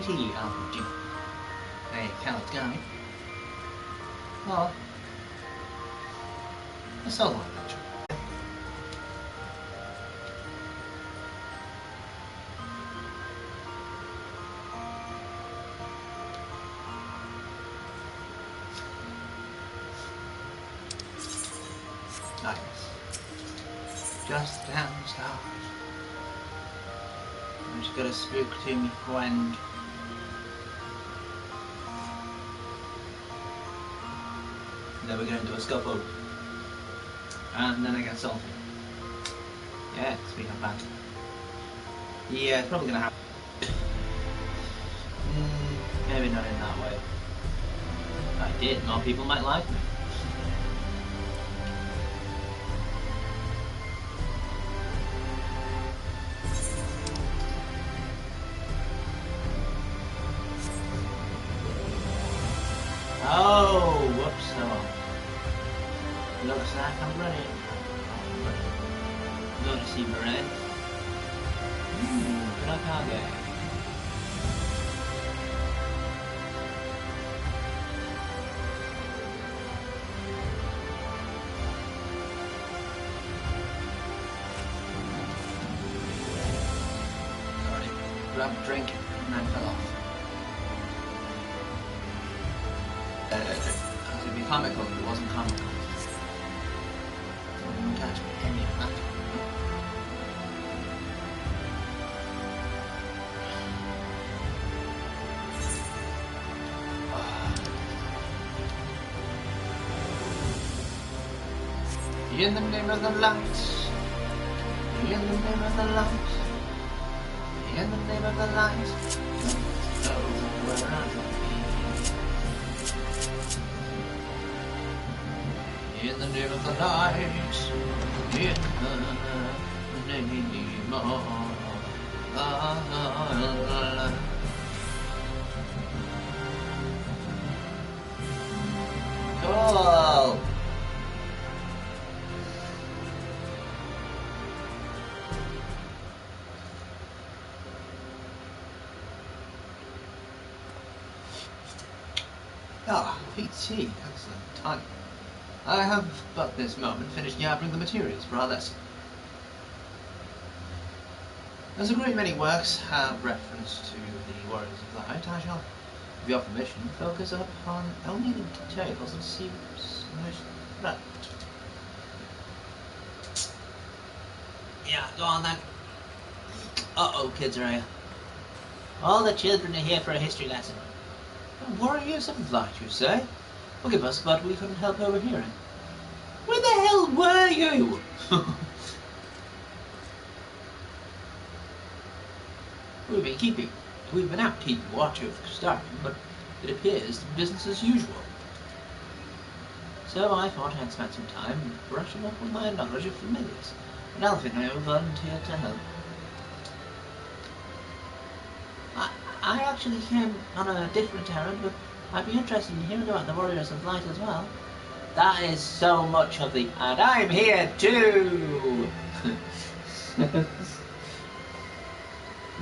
RPG. A Coward's Guide. Or a solo adventure. Ah, yes. Just down the stars. I just got to speak to me friend. Then we're going to a scuffle. And then I get salty. Yeah, speaking of bad. Yeah, it's probably going to happen. Maybe not in that way. If I did, more people might like me. Oh, whoops, no. Looks like I'm running. Going to see Maren. Kurakage. Grabbed a drink and then fell off. It would be comical if it wasn't comical. I wouldn't catch any of that. In the name of the light, in the name of the light, in the name of the light, know where I be. In the name of the light, in the name of the light. Cool. Ah, PT, excellent time. I have but this moment finished gathering the materials for our lesson. As a great many works have reference to the Warriors of Light, I shall, with your permission, focus upon only the details that seem most relevant. Yeah, go on then. Uh-oh, kids are here. All the children are here for a history lesson. Warriors of Light, you say? Forgive us, but we couldn't help overhearing. Where the hell were you? We've been out keeping watch over the starving, but it appears to be business as usual. So I thought I'd spend some time brushing up on my knowledge of familiars, and Alfie and I volunteered to help. I actually came on a different errand, but I'd be interested in hearing about the Warriors of Light as well. That is so much of the... And I'm here too!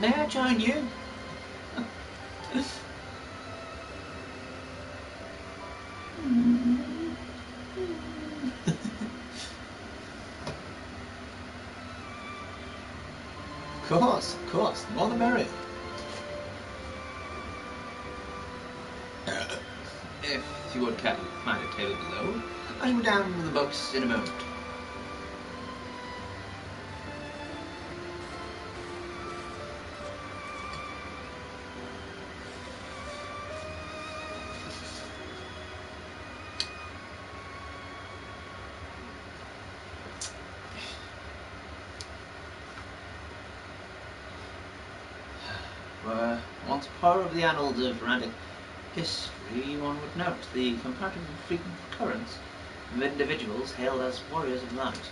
May I join you? Of course, the more the merrier. If you would care to find a table below, I shall be down with the books in a moment. Once part of the annals of Randic history, one would note the comparatively frequent occurrence of individuals hailed as Warriors of Light.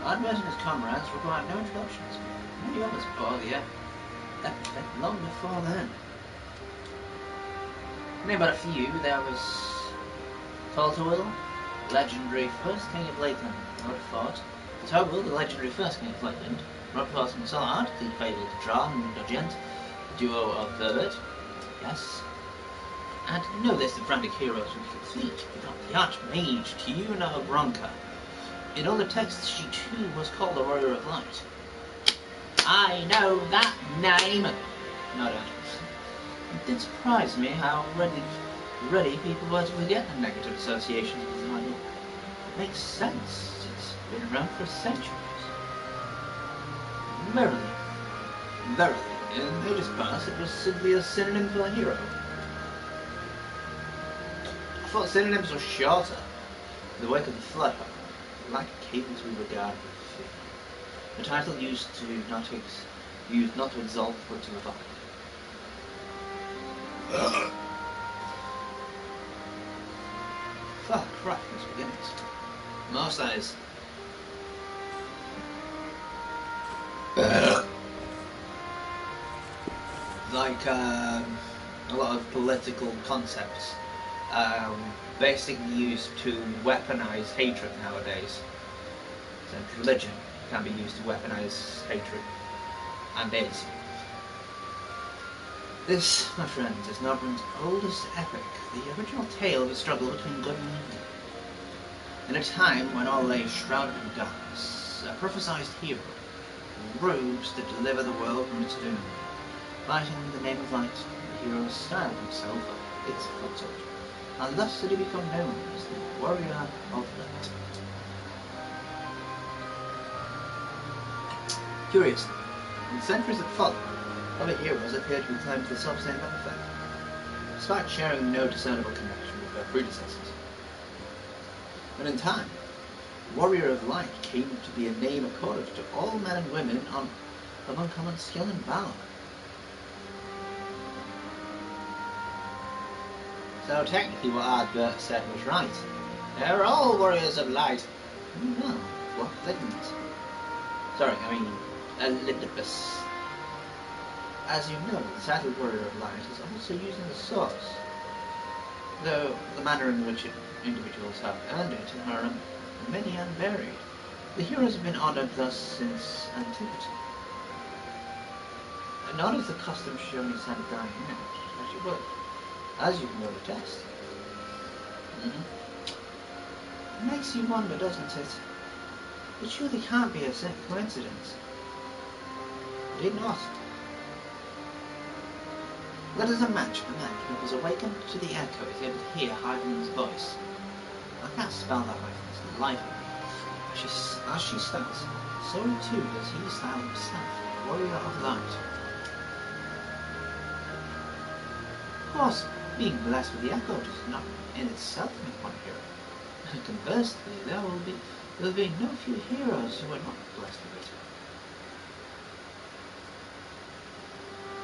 Advert and his comrades required no introductions. Many of us bore the epithet long before then. Name but a few, there was Toltawil, legendary first king of Lakeland, Rodfort, Togwil, the legendary first king of Lakeland, Rodfort and Sollard, the fabled Dron and Dogent, duo of the yes. And to know this, the frantic heroes would be complete without the Archmage Tiuna Bronca. In all the texts, she too was called the Warrior of Light. I know that name! Not others. It did surprise me how ready people were to forget the negative associations with the title. It makes sense. It's been around for centuries. Verily, in ages past, it was simply a synonym for a hero. I thought synonyms were shorter. The wake of the flood, however, like a cadence we regard with fear. The title used not to exalt but to revive. Fuck, right, let's begin it. Most that is. Like a lot of political concepts basically used to weaponize hatred nowadays. So religion can be used to weaponize hatred, and is. This, my friends, is Northland's oldest epic, the original tale of a struggle between good and evil. In a time when all lay shrouded in darkness, a prophesized hero rose to deliver the world from its doom. Fighting in the name of light, the hero styled himself its foot soldier, and thus did he become known as the Warrior of Light. Curiously, in the centuries that followed, other heroes appear to be claimed for the self-same epithet, despite sharing no discernible connection with their predecessors. And in time, Warrior of Light came to be a name accorded to all men and women of uncommon skill and valor. So technically what Ardbert said was right. They're all Warriors of Light. No, what didn't? Sorry, I mean, Elidibus. As you know, the title Warrior of Light is also used in the source, though the manner in which individuals have earned it are many and varied. The heroes have been honoured thus since antiquity. Not as the custom shown in Santa Dying Image, as you would, as you can well attest. It makes you wonder, doesn't it? It surely can't be a coincidence. But it not. Let us imagine a man who was awakened to the echo is able to hear Hyden's voice. I can't spell that right for the life of me. As she starts, so too does he style himself, Warrior of Light. Of course, being blessed with the echo does not in itself make one hero. And conversely, there will be no few heroes who are not blessed with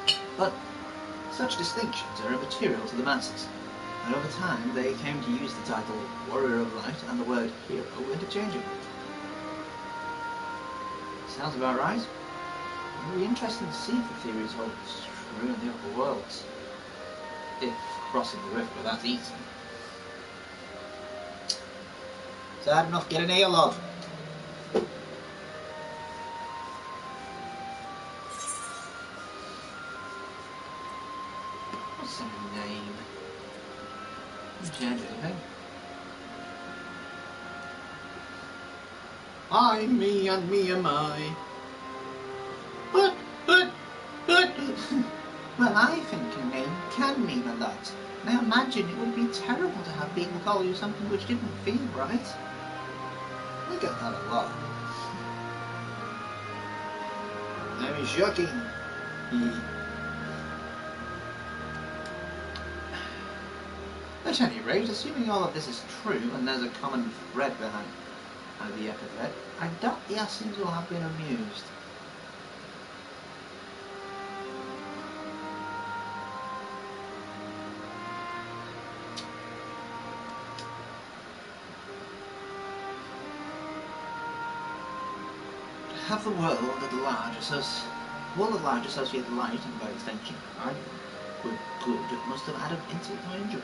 it. But such distinctions are immaterial to the masses, and over time they came to use the title Warrior of Light and the word hero interchangeably. Sounds about right. It will be interesting to see if the theories hold true in the upper worlds. If crossing the rift were that easy. Sad enough, get an ale, love. What's her name? Change anything? I'm me and me am I. But. Well, I think a name can mean a lot. Now imagine it would be terrible to have people call you something which didn't feel right. I get that a lot. I mean, shocking. At any rate, assuming all of this is true and there's a common thread behind the epithet, I doubt the Assassins will have been amused. Have the world at large associate light and by extension either with good, it must have added insult to injury.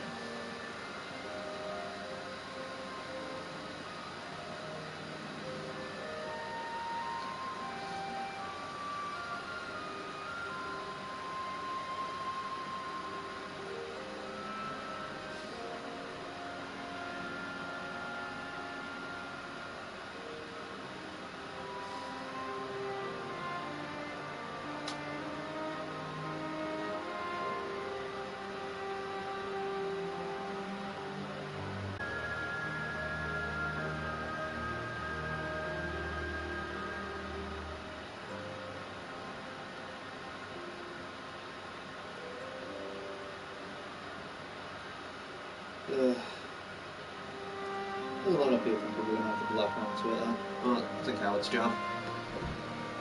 lot of people think we're going to have to block on Twitter, but it's a coward's job.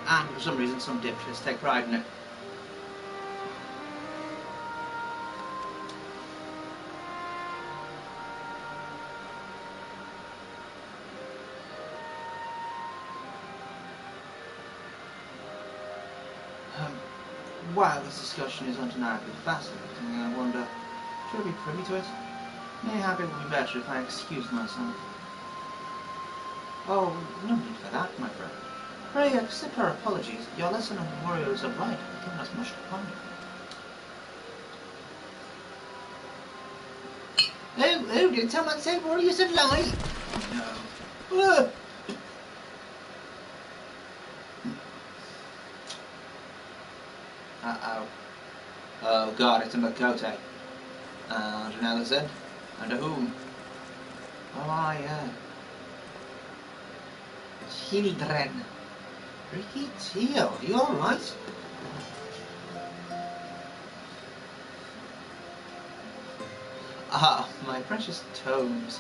And for some reason, some dipshits take pride in it. While this discussion is undeniably fascinating, I wonder, should I be privy to it? Mayhap it would be better if I excused myself. Oh, no need for that, my friend. Pray accept our apologies. Your lesson on the warriors of light has given us much to ponder. Oh, did someone say warriors of light? Oh, no. Uh-oh. Oh god, it's a Makote. And another Zed. And a whom? Oh, yeah. Children. Ricky Teo, you alright? Ah, my precious tomes.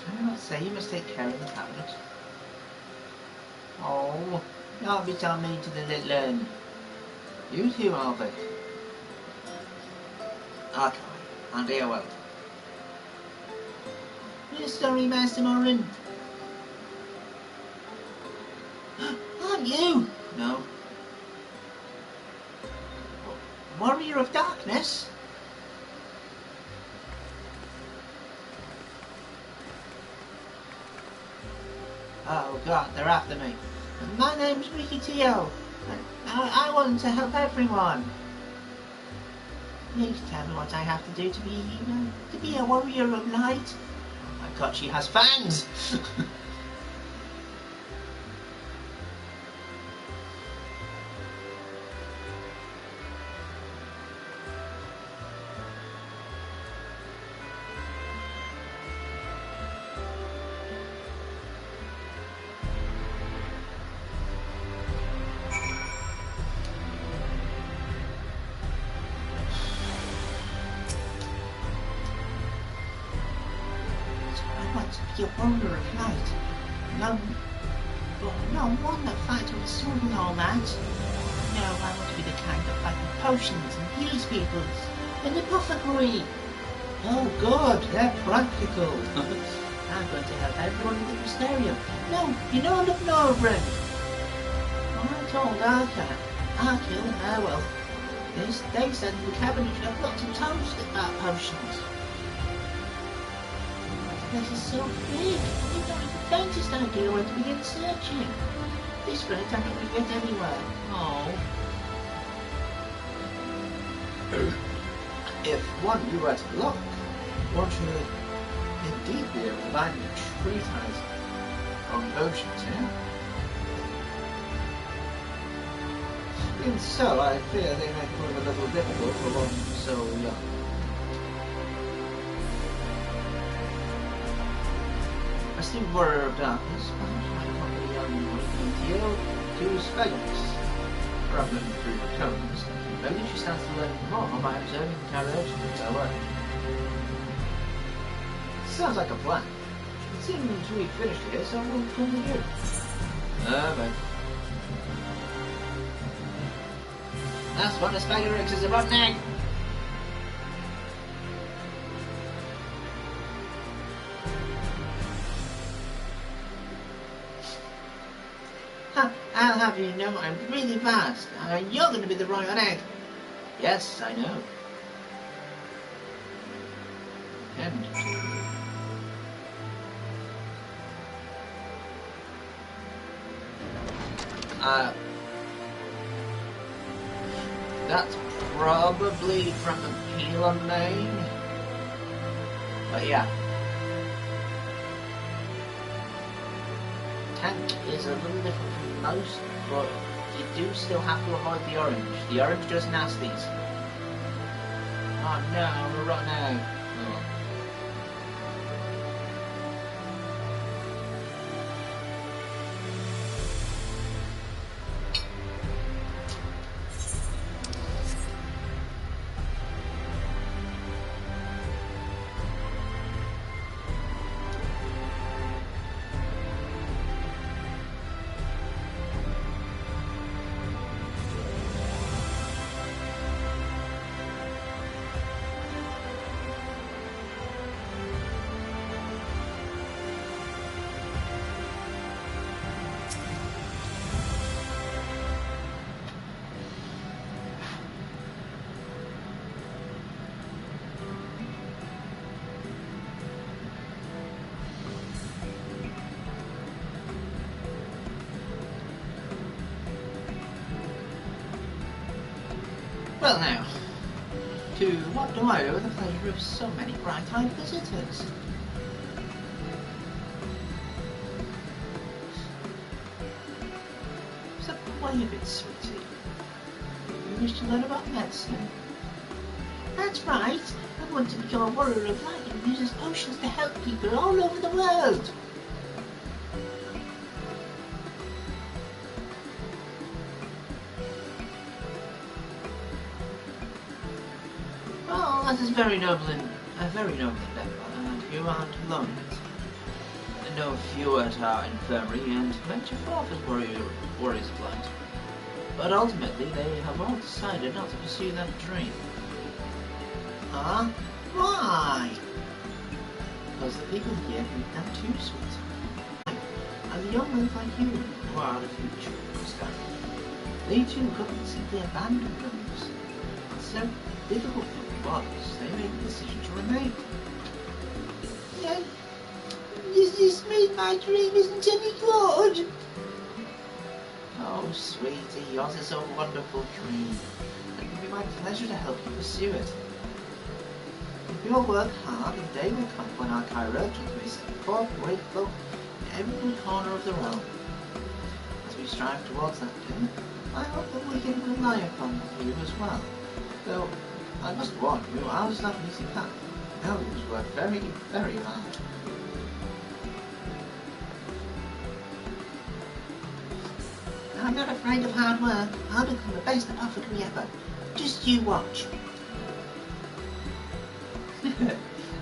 I do not say you must take care of the cabinet. Oh, don't be so mean to the little un. You too, Albert. Okay, and dear well. You're sorry, Master Morin. Aren't you? No. Warrior of Darkness? Oh god, they're after me. My name's Ricky Teo. I want to help everyone. Please tell me what I have to do to be, to be a warrior of light. Oh my god, she has fangs! Be a warrior of light. No one that fights with a sword and all that. No, I want to be the kind that fights with potions and heals people. An apothecary. Oh god, they're practical. I'm going to help everyone in the Mysterium. No, you know I'm not Norbrand. I told Arthur. I'll kill him. Oh well. They said in the cabinet should have lots of toast about potions. This is so big. You've not the faintest idea where to begin searching. This rate I'm not going to get anywhere. Oh. If one knew where to look, one should indeed be able to find a treatise on potions here. Even so, I fear they may prove a little difficult for one so young. A steam warrior of darkness, perhaps my company young Theo to his face. Travelling through the tomes, maybe she stands to learn more by observing the carriage of her way. Sounds like a plan. It seems we finished here, so we'll continue. But that's what the Spider X is about now. I'll have you know I'm really fast. You're going to be the royal egg. Yes, I know. And that's probably from the Peeler Main. But yeah. Tank is a little different from most, but you do still have to avoid the orange. The orange does nasties. Oh no, we're running out. Oh. Well now, to what do I owe the pleasure of so many bright-eyed visitors? So, wait a bit, sweetie. You wish to learn about medicine? That's right. I want to become a warrior of light and uses potions to help people all over the world. Well, that is very noble endeavour, and you aren't alone in it. I know a few at our infirmary and venture forth as warriors of light. But ultimately, they have all decided not to pursue that dream. Huh? Why? Because the people here need them too, sweet. And the young men like you, who are the future, understand. They too couldn't simply abandon themselves. It's so difficult for them, but they made the decision to remain. Yeah. This made my dream isn't any good. Oh, sweetie, yours is a wonderful dream. It will be my pleasure to help you pursue it. If you'll work hard, the day will come when our chirurgeons will be set forth grateful in every corner of the realm. As we strive towards that day, I hope that we can rely upon you as well. Though, I must warn you, ours is not an easy path. Elders work very, very hard. I'm not afraid of hard work. I'll become the best apothecary ever. Just you watch.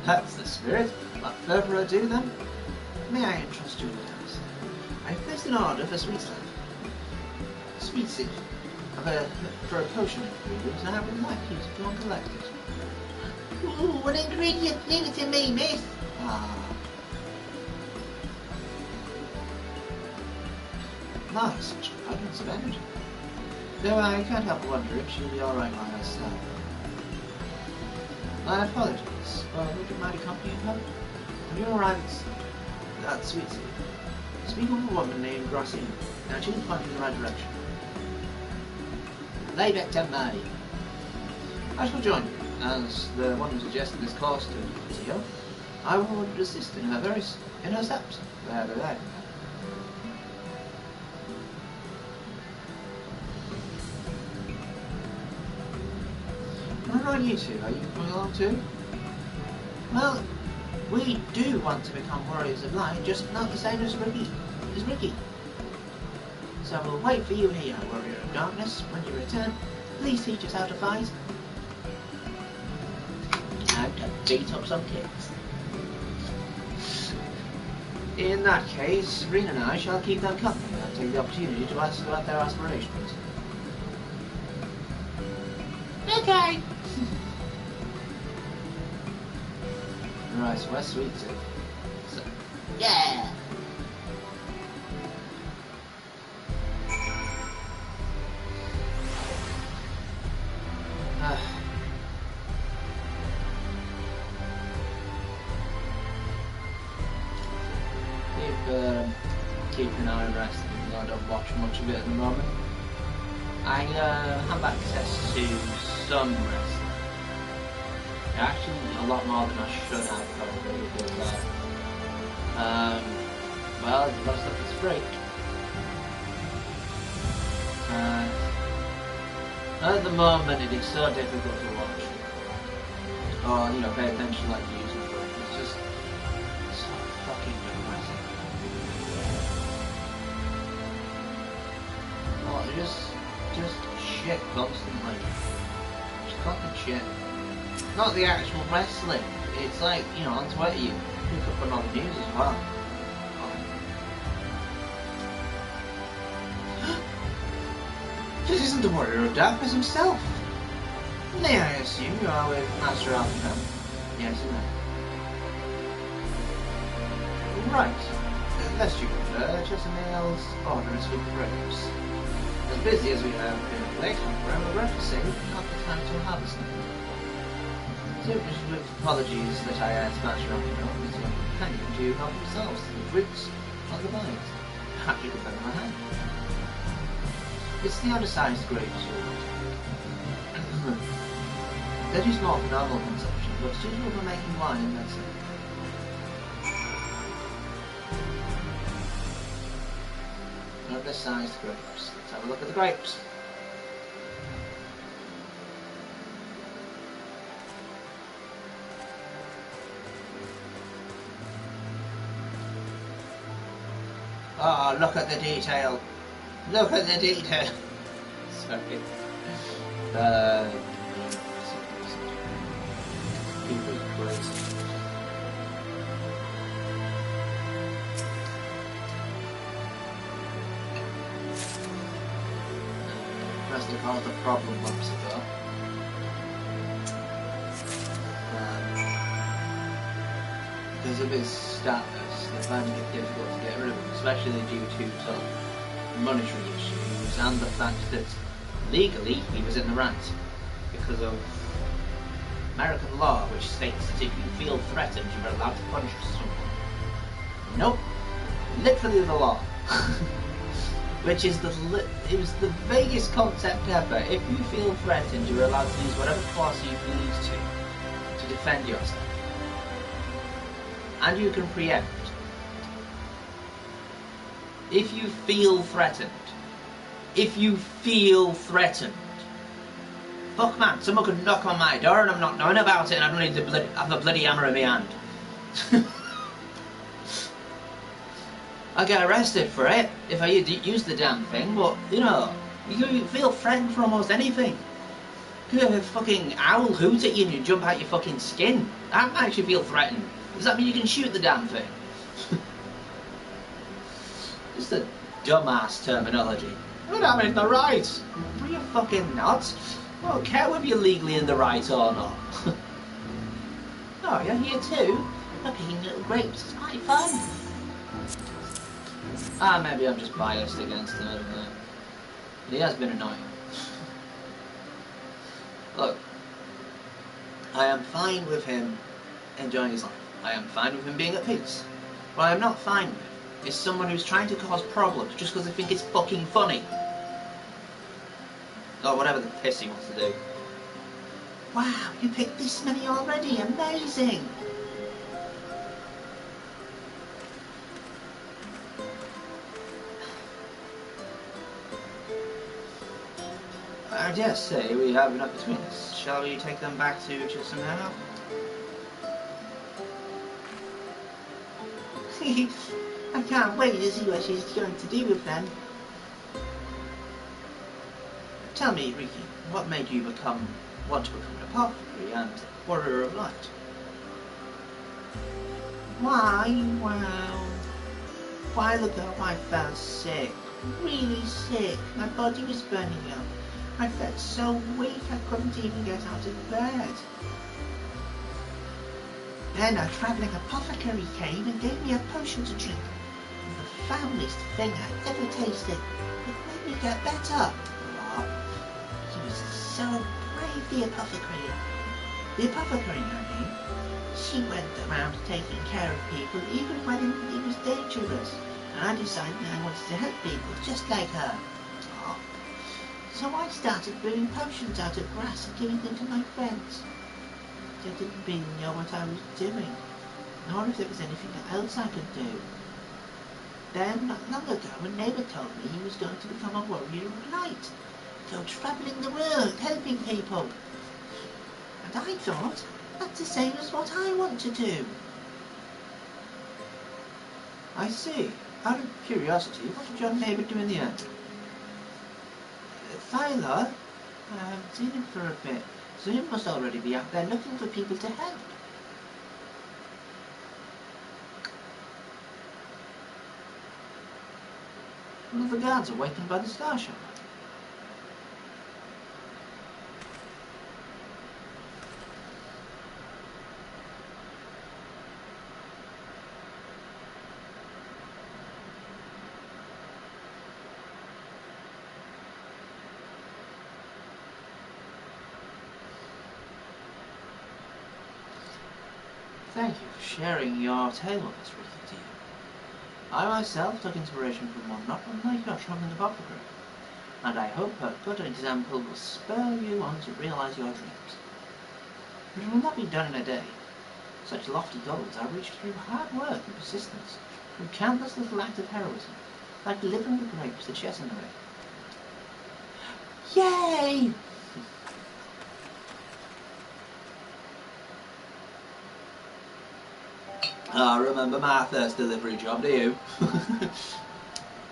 That's the spirit. Without further ado then, may I entrust you with a task? I've placed an order for sweet soup. For a potion ingredient, and I would like you to go and collect it. Ooh, an ingredient, leave it to me, miss. Nice, such abundance of energy. Though I can't help wondering if she'll be alright by herself. My apologies, but would you mind accompanying her? When you arrive at Sweet Soup, speak with a woman named Gracie. Now she'll point you in the right direction. Leave it to me. I shall join you, as the one who suggested this course to you. I will assist in her steps. There. What about you two? Are you coming along too? Well, we do want to become warriors of light, just not the same as Ricky. So we'll wait for you here, warrior of darkness. When you return, please teach us how to fight. How to beat up some kids. In that case, Rena and I shall keep them company and take the opportunity to ask about their aspirations. Okay. Right, so where's Sweet Soup? So, yeah! Keep an eye on wrestling. I don't watch much of it at the moment. I have access to some wrestling. Actually, a lot more than I should have probably because well, the most stuff is free. At the moment, it is so difficult to watch, or pay attention like you used to. It's just so fucking depressing. Oh, just shit constantly. Just constant shit. Not the actual wrestling. It's like, on Twitter you pick up on all the news as well. This isn't the Warrior of Darkness himself. May I assume you are with Master Alpha? Yes, no. Right. Lest you prefer, Chestermale's order is for grapes. As busy as we have been of late, I regret to say we've not the time to harvest them. So, with apologies that I asked Master Alpha and his young companion to help themselves to the fruits on the vines. Perhaps you could better my hand. It's the undersized grapes you want. They're too small for normal consumption, but suitable for making wine and medicine. Undersized grapes. Let's have a look at the grapes. Oh, look at the detail. Look at the detail. Sorry. People are crazy. Pressed the cause the problem months ago. Because of his status, they're finding it difficult to get rid of him, especially due to some monetary issues and the fact that legally he was in the right because of American law, which states that if you feel threatened, you're allowed to punish someone. Nope, literally the law. Which is it was the vaguest concept ever. If you feel threatened, you're allowed to use whatever force you need to defend yourself. And you can preempt. If you feel threatened. If you feel threatened. Fuck man, someone could knock on my door and I'm not knowing about it and I don't need to have a bloody hammer in my hand. I get arrested for it if I use the damn thing, but you know, you can feel threatened for almost anything. You could have a fucking owl hoot at you and you jump out your fucking skin. That makes you feel threatened. Does that mean you can shoot the damn thing? Just a dumbass terminology. But I'm in the right. Are you fucking nuts? I don't care whether you're legally in the right or not. Oh, you're here too? Looking little grapes. It's quite fun. Ah, maybe I'm just biased against him, I don't know. But he has been annoying. Look, I am fine with him enjoying his life. I am fine with him being at peace. What I am not fine with is someone who's trying to cause problems just because they think it's fucking funny. Or whatever the piss he wants to do. Wow, you picked this many already, amazing! I dare say we have enough between us. Shall we take them back to Chisholm now? I can't wait to see what she's going to do with them. Tell me, Ricky, what made you want to become an apothecary and warrior of light? Why, well, a while ago I felt sick, really sick. My body was burning up. I felt so weak I couldn't even get out of bed. Then a travelling apothecary came and gave me a potion to drink. It was the foulest thing I'd ever tasted. It made me get better. He was so brave, the apothecary. The apothecary, I mean. She went around taking care of people even when it was dangerous. And I decided I wanted to help people just like her. So I started brewing potions out of grass and giving them to my friends. I didn't really know what I was doing, nor if there was anything else I could do. Then, not long ago, a neighbour told me he was going to become a warrior of light, go travelling the world, helping people. And I thought, that's the same as what I want to do. I see. Out of curiosity, what did your neighbour do in the end? Thyla? I haven't seen him for a bit, so he must already be out there looking for people to help. Well, the guards are waiting by the star shop. Thank you for sharing your tale with us, Ricky dear. I myself took inspiration from one not unlike your travelling apothecary, and I hope a good example will spur you on to realise your dreams. But it will not be done in a day. Such lofty goals are reached through hard work and persistence, through countless little acts of heroism, like delivering the grapes to Cesare. Yay! I remember my first delivery job, do you?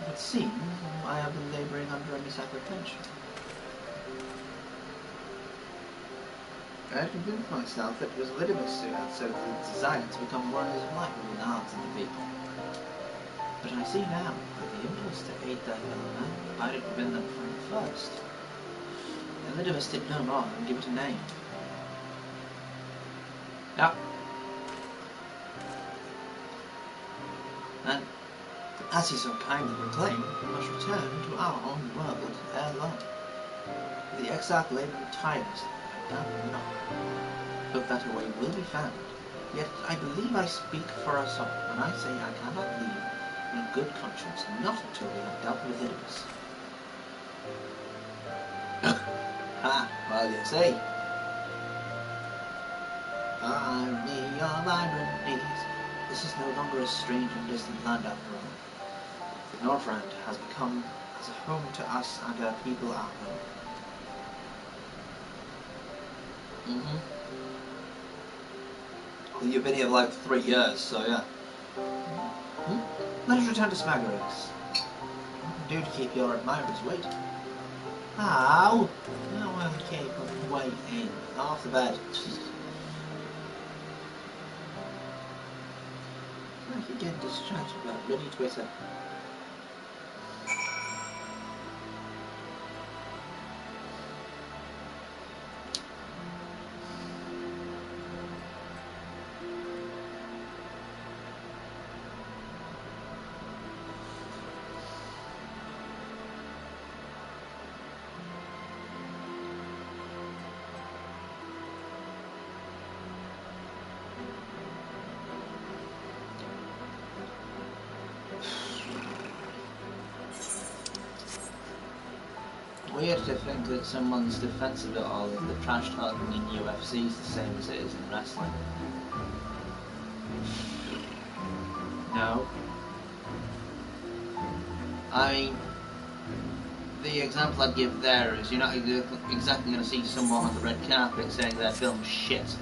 It seems I have been labouring under a misapprehension. I had convinced myself that it was Lydimus who had so the desire to become warriors of light within the hearts of the people. But I see now that the impulse to aid their fellow man abided within them from the first. And Lydimus did no more than give it a name. Yeah. And, as he so kindly proclaimed, we must return to our own world ere long. The exiled labouring tyrants, I doubt not, but that a way will be found. Yet I believe I speak for us all when I say I cannot leave in good conscience, not until we have dealt with Lydimus. Well, you see. Army of iron knees. This is no longer a strange and distant land after all. The Northrend has become as a home to us, and our people are home. Well, you've been here like 3 years, so yeah. Let us return to Smagarix. What can do to keep your admirers waiting? Ow! No one keep them waiting. Off the bed. I keep getting distracted by bloody Twitter. Weird to think that someone's defense of it all is the trash talking in UFC is the same as it is in wrestling. No. I mean, the example I'd give there is you're not exactly going to see someone on the red carpet saying their film's shit,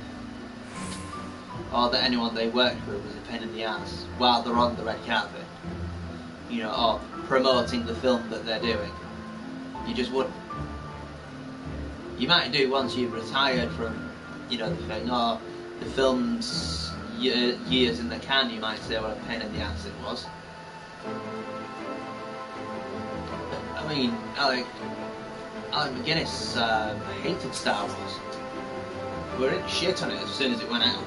or that anyone they worked with was a pain in the ass while they're on the red carpet, you know, or promoting the film that they're doing. You just wouldn't. You might do once you've retired from, you know, the thing, or the film's years in the can, you might say what a pain in the ass it was. I mean, Alec McGuinness hated Star Wars. We didn't shit on it as soon as it went out.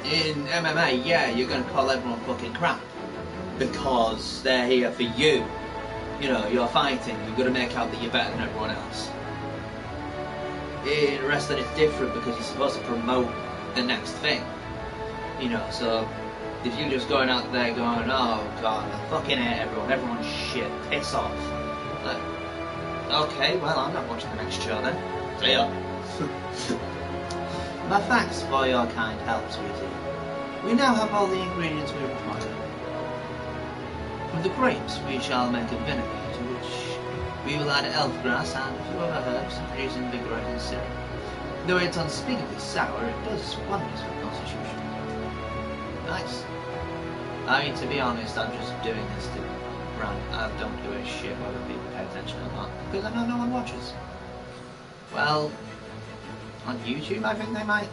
In MMA, yeah, you're going to call everyone fucking crap, because they're here for you. You know, you're fighting, you've got to make out that you're better than everyone else. In wrestling it's different because you're supposed to promote the next thing. You know, so if you're just going out there going, oh god, I fucking hate everyone, everyone's shit, piss off. Like, okay, well, I'm not watching the next show then. See ya. But thanks for your kind help, sweetie. We now have all the ingredients we require. From the grapes we shall make a vinegar, to which we will add elf grass and a few other herbs to produce invigorating syrup. Though it's unspeakably sour, it does wonders for the constitution. Nice. I mean, to be honest, I'm just doing this to rant. I don't give a shit whether people pay attention or not, because I know no one watches. Well, on YouTube I think they might,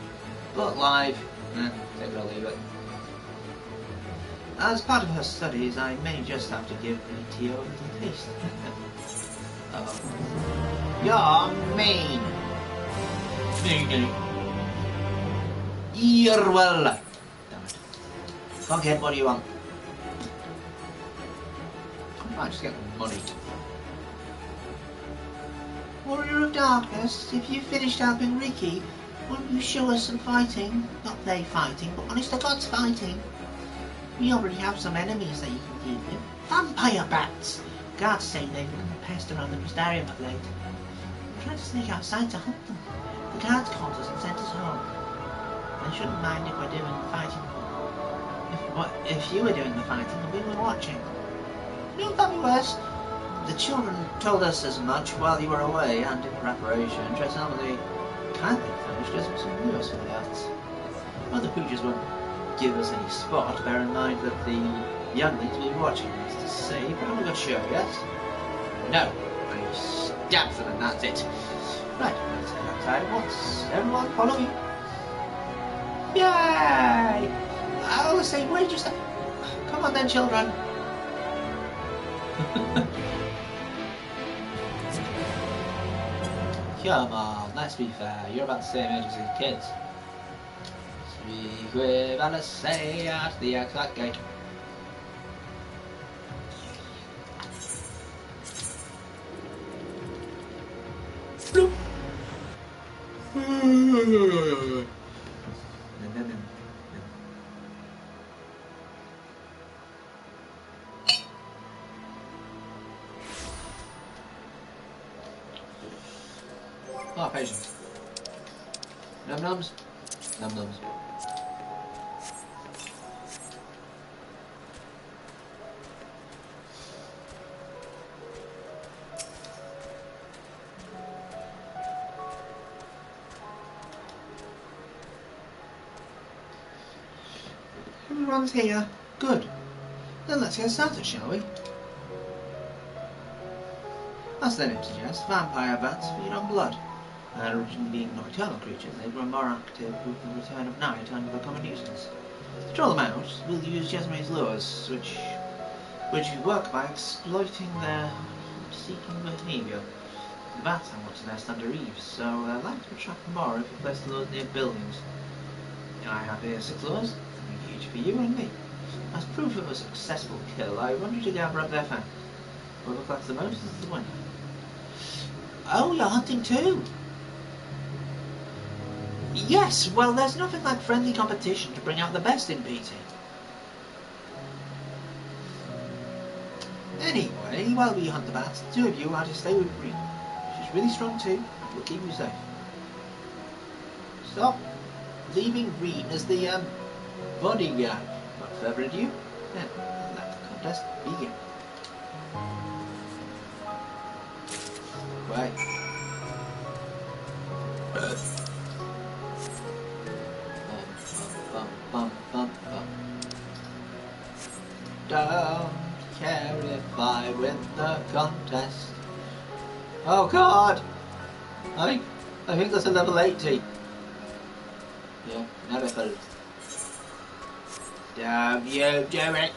but live, take it or leave it. As part of her studies, I may just have to give the Tio a little taste. You're mean! You're well. Damn it. Come on, kid, what do you want? I'm fine, just get money. Warrior of Darkness, if you finished helping Ricky, won't you show us some fighting? Not they fighting, but honest to God's fighting. We already have some enemies that you can deal with. Vampire bats! Guards say they've become a pest around the Crystarium of late. I'm trying to sneak outside to hunt them. The guards caught us and sent us home. I shouldn't mind if we're doing the fighting. If you were doing the fighting and we were watching. No, that'd be worse. The children told us as much while you were away, and in preparation, they kindly furnished us with some lures for the arts. Well, the creatures won't give us any spot, bear in mind that the younglings will be watching us to say, but I'm not sure yet. No, I stab them and that's it. Right, let's head outside at once. Everyone follow me. Yay! I was saying, wait just a... Come on then, children. Come on, let's be fair. You're about the same age as these kids. Speak with and say at the exact gate. Bloop. Oh, patience. Num nums. Num nums. Everyone's here. Good. Then let's get started, shall we? As their name suggests, vampire bats feed on blood. And originally being nocturnal creatures, they grow more active with the return of night and become a nuisance. To draw them out, we'll use Jesme's lures, which work by exploiting their seeking behaviour. The bats have to nest under eaves, so they're likely to attract more if you place the lures near buildings. I have here 6 lures, each for you and me. As proof of a successful kill, I want you to gather up their fangs. Whoever collects the most is the winner. Oh, you're hunting too? Yes, well, there's nothing like friendly competition to bring out the best in PT. Anyway, while we hunt the bats, the 2 of you are to stay with Green. She's really strong too, and will keep you safe. Stop leaving Green as the bodyguard. Not further ado, then let the contest begin. Right. Don't care if I win the contest. Oh God! I think that's a level 80. Yeah, never heard it. Don't you do it!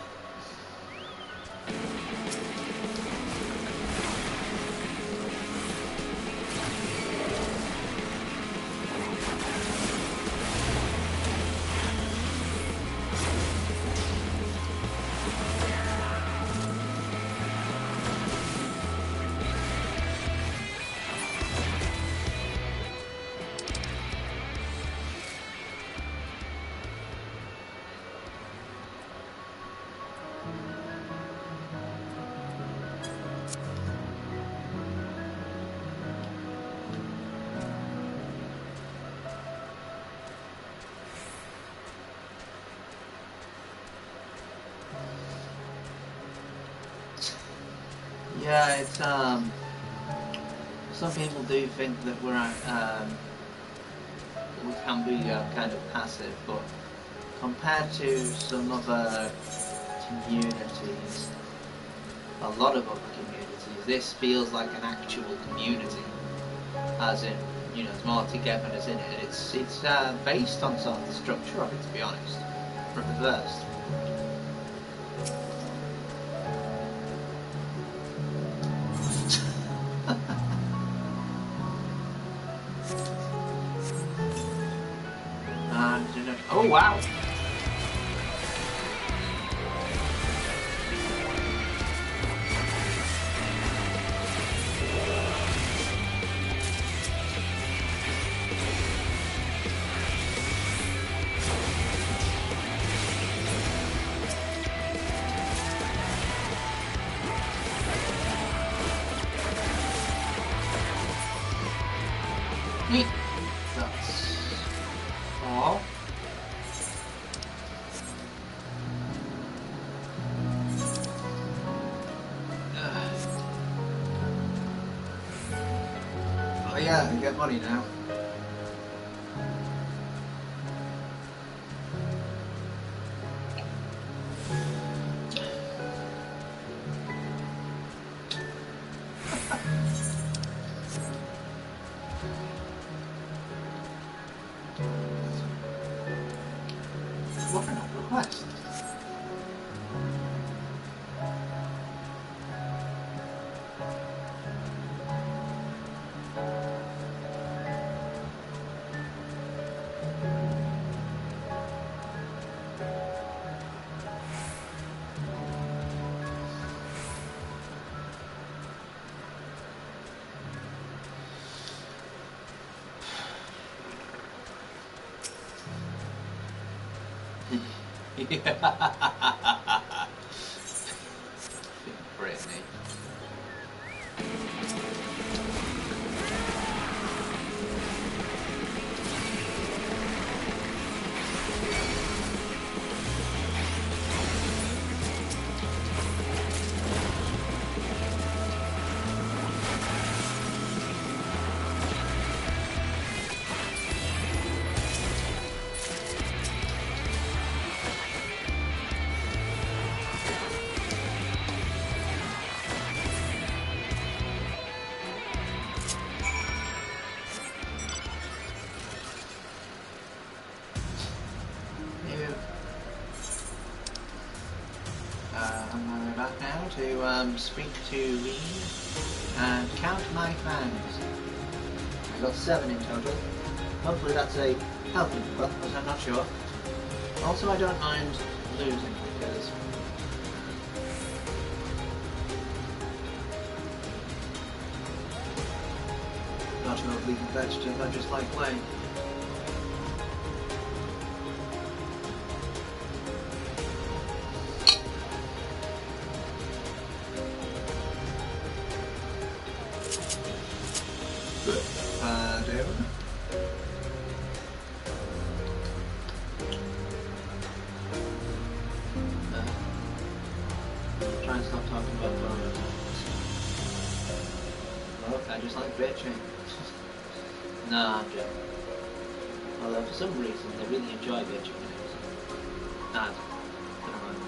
Yeah, it's some people do think that we can be kind of passive, but compared to some other communities, a lot of other communities, this feels like an actual community, as in, you know, there's more togetherness in it. It's based on sort of the structure of it, to be honest, from the first. Oh wow! Neat. That's all. Oh yeah, you get money now. What an odd request. Brittany. I'm back now to speak to Lee and count my fangs. I got 7 in total. Hopefully that's a healthy number, but I'm not sure. Also, I don't mind losing because not an overly competitive, I just like playing. Try and stop talking about phones. Look, I just like bitching. Nah, I'm joking. Although for some reason they really enjoy bitching. Nah, never mind.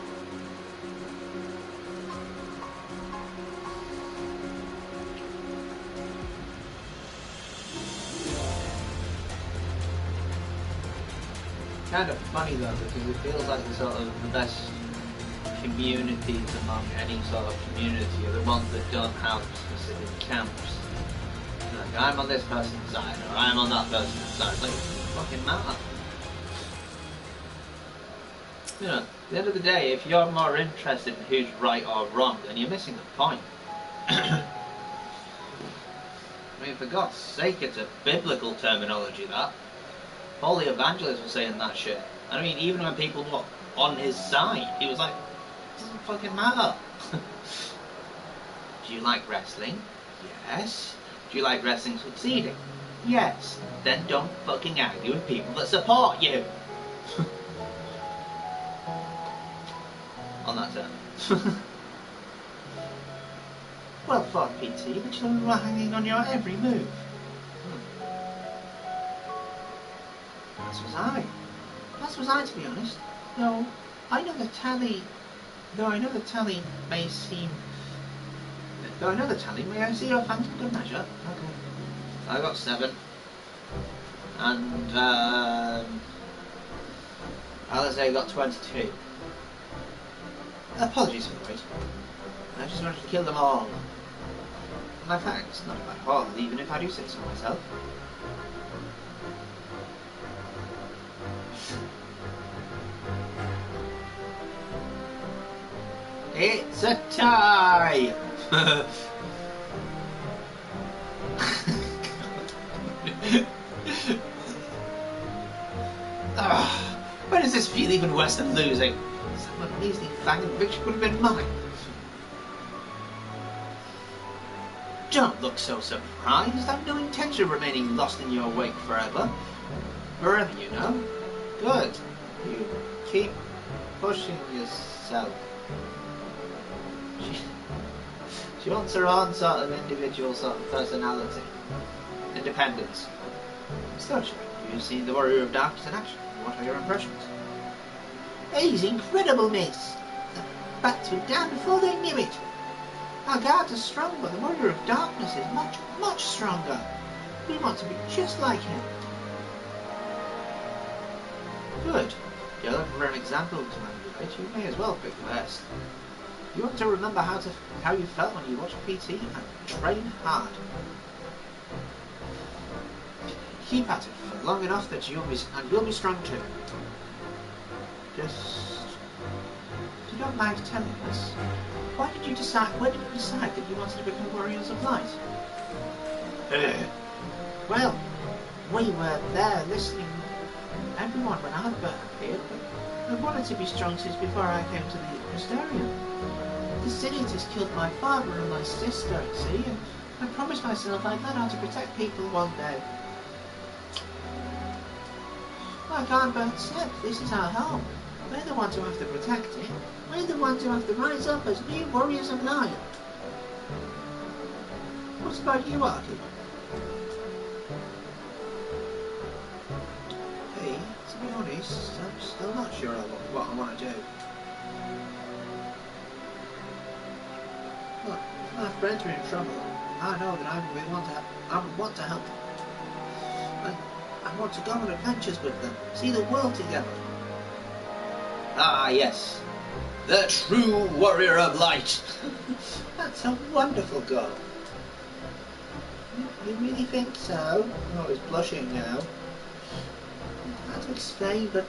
Kind of funny though, because it feels like the sort of the best communities among any sort of community are the ones that don't have specific camps. Like, I'm on this person's side, or I'm on that person's side. Like, it doesn't fucking matter. You know, at the end of the day, if you're more interested in who's right or wrong, then you're missing the point. I mean, for God's sake, it's a biblical terminology, that. Paul the Evangelist was saying that shit. I mean, even when people were on his side, he was like, it doesn't fucking matter. Do you like wrestling? Yes. Do you like wrestling succeeding? Yes. Then don't fucking argue with people that support you. On that term. Well thought, PT. The children were hanging on your every move. As was I. As was I, to be honest. Though I know the tally may seem... Though I know the tally, may I see your fangs for good measure? Okay. I got 7. And, Alize got 22. Apologies for the wait. I just wanted to kill them all. My fangs, not bad haul, even if I do say so myself. It's a tie! Why does this feel even worse than losing? Some measly fang and victory could have been mine. Don't look so surprised. I've no intention of remaining lost in your wake forever. Forever, you know. Good. You keep pushing yourself. She wants her own sort of individual sort of personality. Independence. Still, you've seen the Warrior of Darkness in action. What are your impressions? He's incredible, miss. The bats were down before they knew it. Our guards are strong, but the Warrior of Darkness is much, much stronger. We want to be just like him. Good. You're looking for an example to emulate. You may as well pick the best. You want to remember how you felt when you watched PT and train hard. Keep at it for long enough that you'll be strong too. Just, if you don't mind telling us, where did you decide that you wanted to become Warriors of Light? Well, we were there listening to everyone when I appeared, but I wanted to be strong since before I came to the Mysterium. The Sinites killed my father and my sister, see, and I promised myself I'd learn how to protect people one day. Like Arnbert said, this is our home. We're the ones who have to protect it. We're the ones who have to rise up as new Warriors of Light. What about you, Arky? Hey, to be honest, I'm still not sure what I want to do. Look, if my friends are in trouble, I know that I would want to help them. I want to go on adventures with them, see the world together. Ah, yes. The true Warrior of Light. That's a wonderful goal. You really think so? Oh, he's blushing now. It's hard to explain, but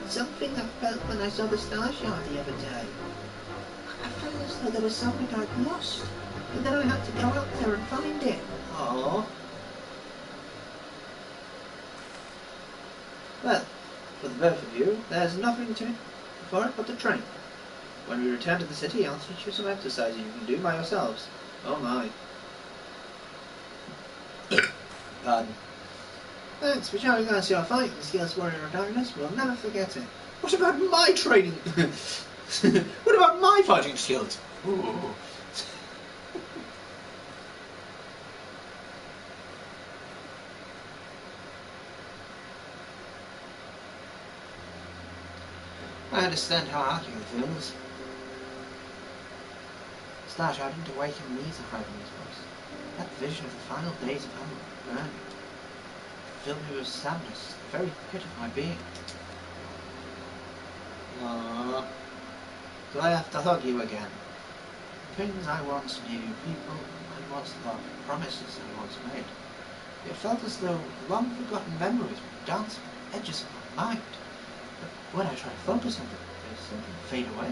it's something I felt when I saw the star shard the other day. I felt as though there was something I'd lost, and then I had to go out there and find it. Oh. Well, for the both of you, there's nothing for it but to train. When we return to the city, I'll teach you some exercises you can do by yourselves. Oh my. Pardon. Thanks for showing us your fighting skills, Warrior of Darkness. We'll never forget it. What about my training? What about my fighting skills? Ooh. I understand how Arky feels. Starshine didn't awaken me to hide in his voice. That vision of the final days of hell burning filled me with sadness, the very pit of my being. Aww. Do I have to hug you again? Things I once knew, people I once loved, promises I once made. It felt as though long forgotten memories were dancing on the edges of my mind. But when I try to focus on them, they simply fade away.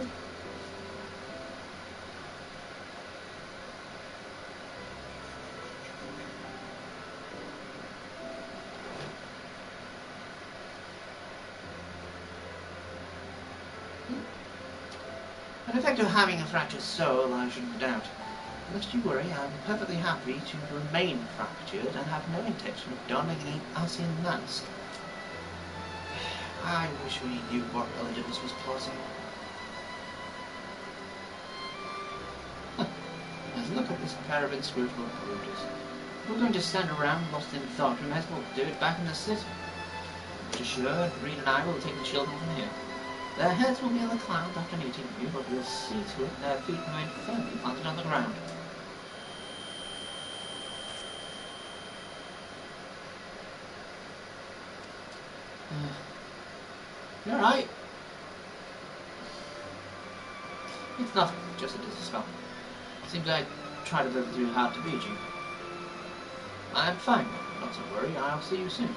An effect of having a fractured soul, I shouldn't doubt. Lest you worry, I'm perfectly happy to remain fractured and have no intention of donning an Asian mask. I wish we knew what religion this was plotting. Let's look at this pair of inscrutable brutes. If we're going to stand around lost in thought, we might as well do it back in the city. Rest assured, Reed and I will take the children from here. Their heads will be in the clouds after meeting you, but we'll see to it their feet remain firmly planted on the ground. You alright? It's nothing, just a discomfort. Seems I tried a little too hard to beat you. I'm fine, not to worry, I'll see you soon.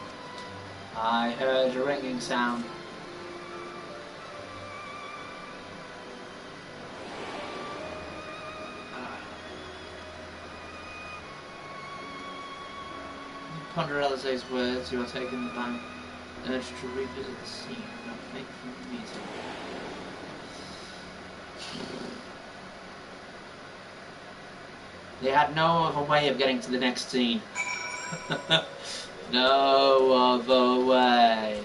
I heard a ringing sound. Ponder Elise's words, you are taken by an urge to revisit the scene of that fateful meeting. They had no other way of getting to the next scene. No other way.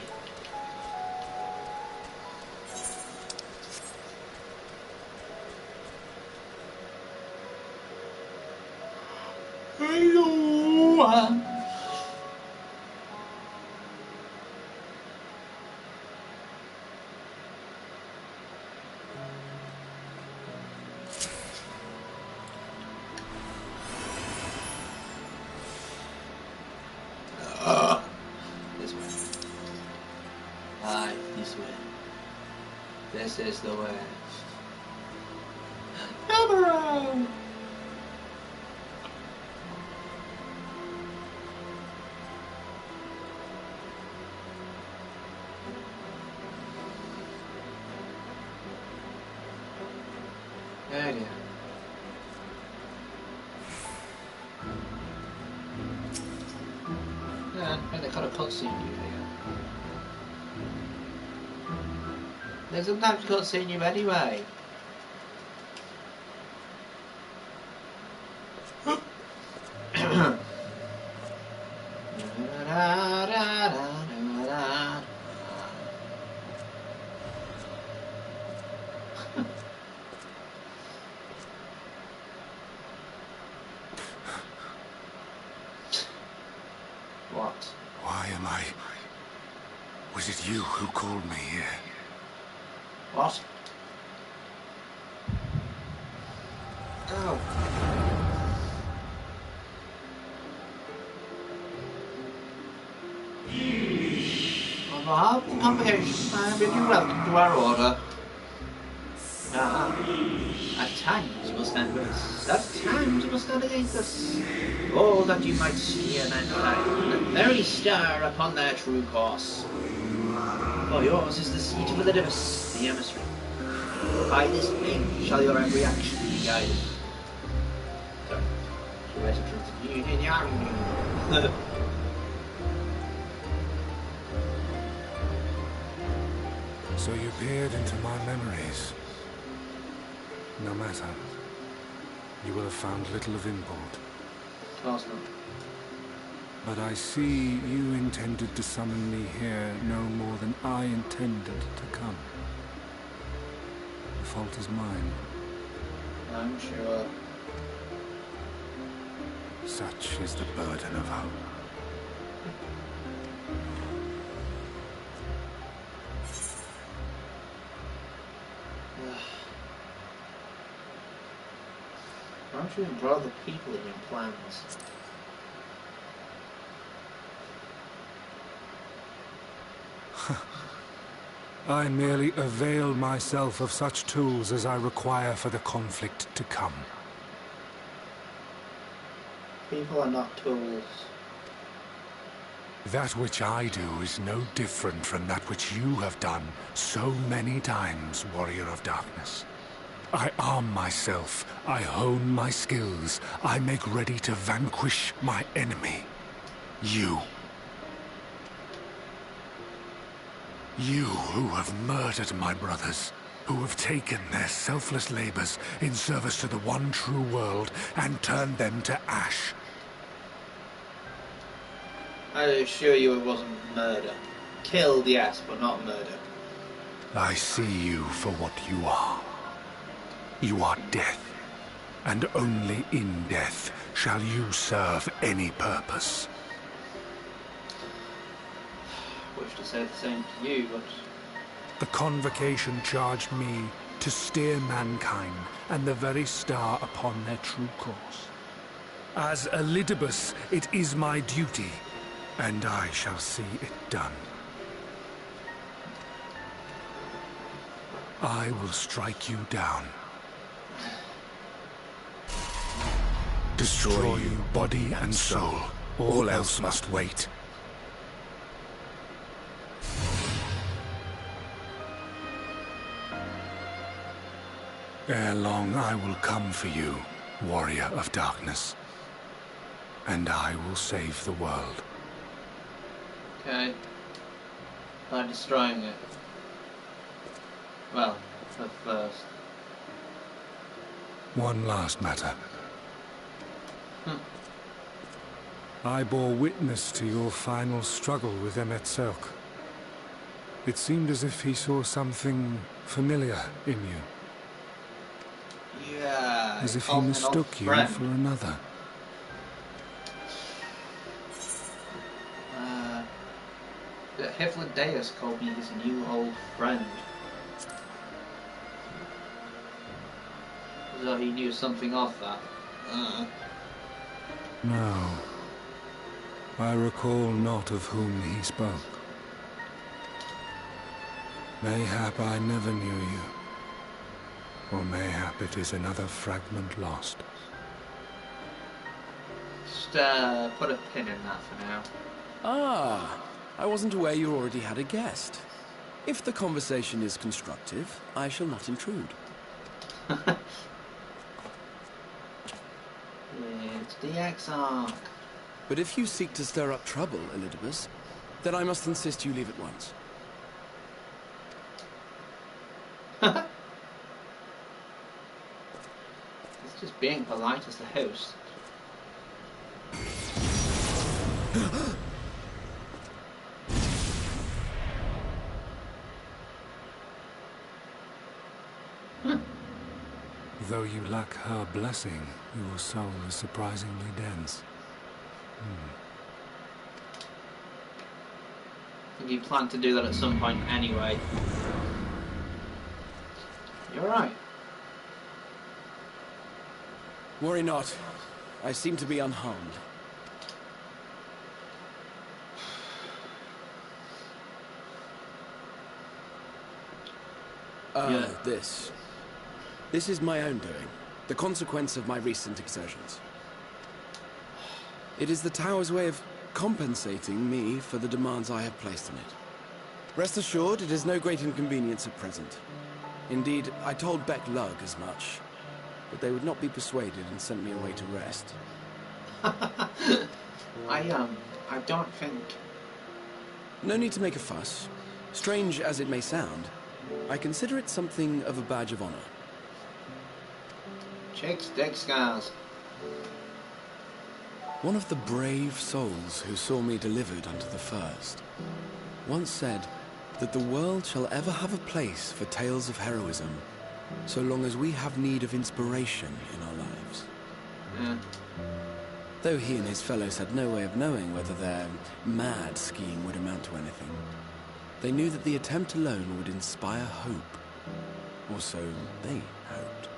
Hello. This way. Aye, this way. This is the way. Numero! Oh dear. Yeah, and they cut a cutscene you here. There's sometimes a cutscene you anyway. What? Why am I... Was it you who called me here? What? Oh. On behalf of the congregation, I bid you welcome to our order. At times you will stand with us, at times you will stand against us. Oh, that you might steer mankind, the very star upon their true course. For yours is the seat of Elidibus, the emissary. By this name shall your every action be guided. Sorry. So you peered into my memories. No matter. You will have found little of import. Of course not. But I see you intended to summon me here no more than I intended to come. The fault is mine. I'm sure. Such is the burden of hope. Why don't you embroil the people in your plans? I merely avail myself of such tools as I require for the conflict to come. People are not tools. That which I do is no different from that which you have done so many times, Warrior of Darkness. I arm myself, I hone my skills, I make ready to vanquish my enemy. You. You who have murdered my brothers, who have taken their selfless labors in service to the one true world and turned them to ash. I assure you it wasn't murder. Killed, yes, but not murder. I see you for what you are. You are death, and only in death shall you serve any purpose. I wish to say the same to you, but... The Convocation charged me to steer mankind and the very star upon their true course. As Elidibus, it is my duty, and I shall see it done. I will strike you down. Destroy you, body and soul. All else must wait. Ere long I will come for you, Warrior of Darkness. And I will save the world. Okay. By destroying it. Well, at first. One last matter. Hmm. I bore witness to your final struggle with Emet. It seemed as if he saw something familiar in you. Yeah, As he if he called me an old mistook you friend. for another. Heflideus called me his new old friend. As though he knew something of that. No. I recall not of whom he spoke. Mayhap I never knew you. Or mayhap it is another fragment lost. Just put a pin in that for now. Ah, I wasn't aware you already had a guest. If the conversation is constructive, I shall not intrude. It's the Exarch. But if you seek to stir up trouble, Elidibus, then I must insist you leave at once. It's just being polite as the host. Though you lack her blessing, your soul is surprisingly dense. I think you plan to do that at some point anyway. You're right. Worry not. I seem to be unharmed. Yeah. This is my own doing. The consequence of my recent exertions. It is the Tower's way of compensating me for the demands I have placed on it. Rest assured, it is no great inconvenience at present. Indeed, I told Beck Lug as much, but they would not be persuaded and sent me away to rest. I don't think... No need to make a fuss. Strange as it may sound, I consider it something of a badge of honor. Chicks dig scars. One of the brave souls who saw me delivered unto the first once said that the world shall ever have a place for tales of heroism so long as we have need of inspiration in our lives. Yeah. Though he and his fellows had no way of knowing whether their mad scheme would amount to anything, they knew that the attempt alone would inspire hope. Or so they hoped.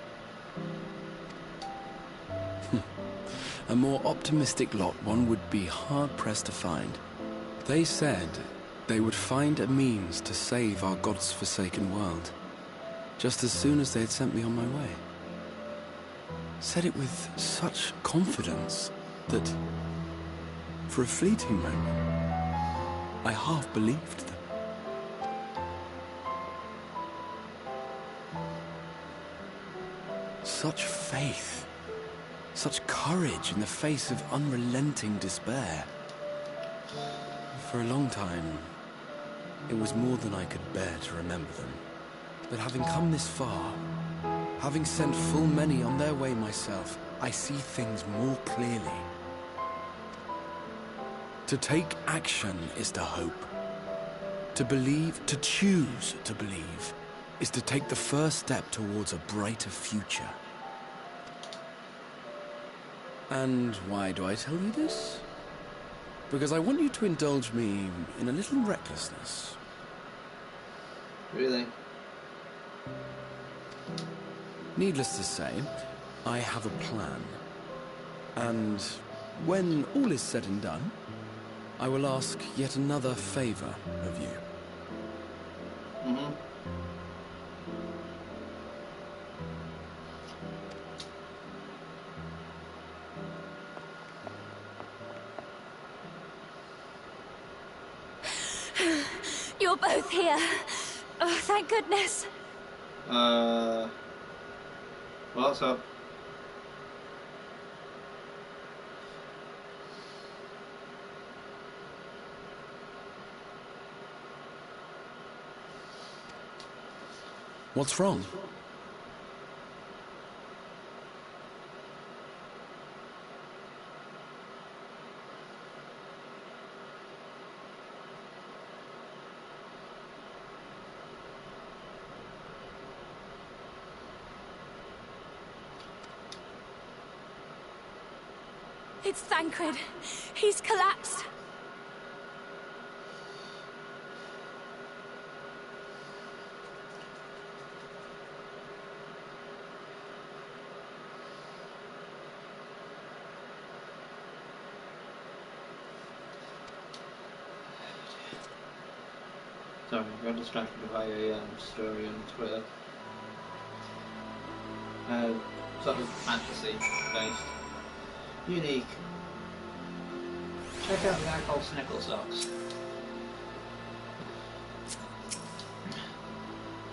A more optimistic lot one would be hard-pressed to find. They said they would find a means to save our God's forsaken world, just as soon as they had sent me on my way. Said it with such confidence that, for a fleeting moment, I half believed them. Such faith, such courage in the face of unrelenting despair. For a long time, it was more than I could bear to remember them. But having come this far, having sent full many on their way myself, I see things more clearly. To take action is to hope. To believe, to choose to believe, is to take the first step towards a brighter future. And why do I tell you this? Because I want you to indulge me in a little recklessness. Really? Needless to say, I have a plan. And when all is said and done, I will ask yet another favor of you. Mm-hmm. You're both here. Oh, thank goodness. What's up? What's wrong? It's Thancred. He's collapsed. Sorry, I got distracted by a story on Twitter. Sort of fantasy based. Unique. Check out the guy called Snickle Socks.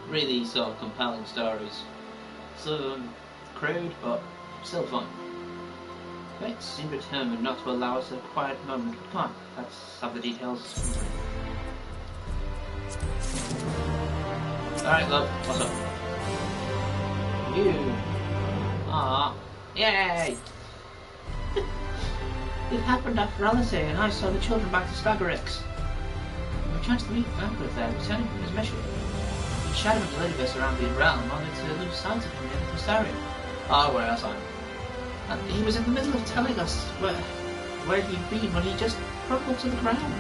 Really sort of compelling stories. Some of them crude, but still fun. Fate seemed determined not to allow us a quiet moment. Come on, let's have the details. Alright, love, what's up? You. Ah, yay! It happened after Alice and I saw the children back to Spagarix. We chanced to meet Thancred there, returning from his mission. The shadow of Elidibus around the realm wanted to lose sight of him near the Thessarium. Ah, where else I? And he was in the middle of telling us where he'd been when he just crumpled to the ground.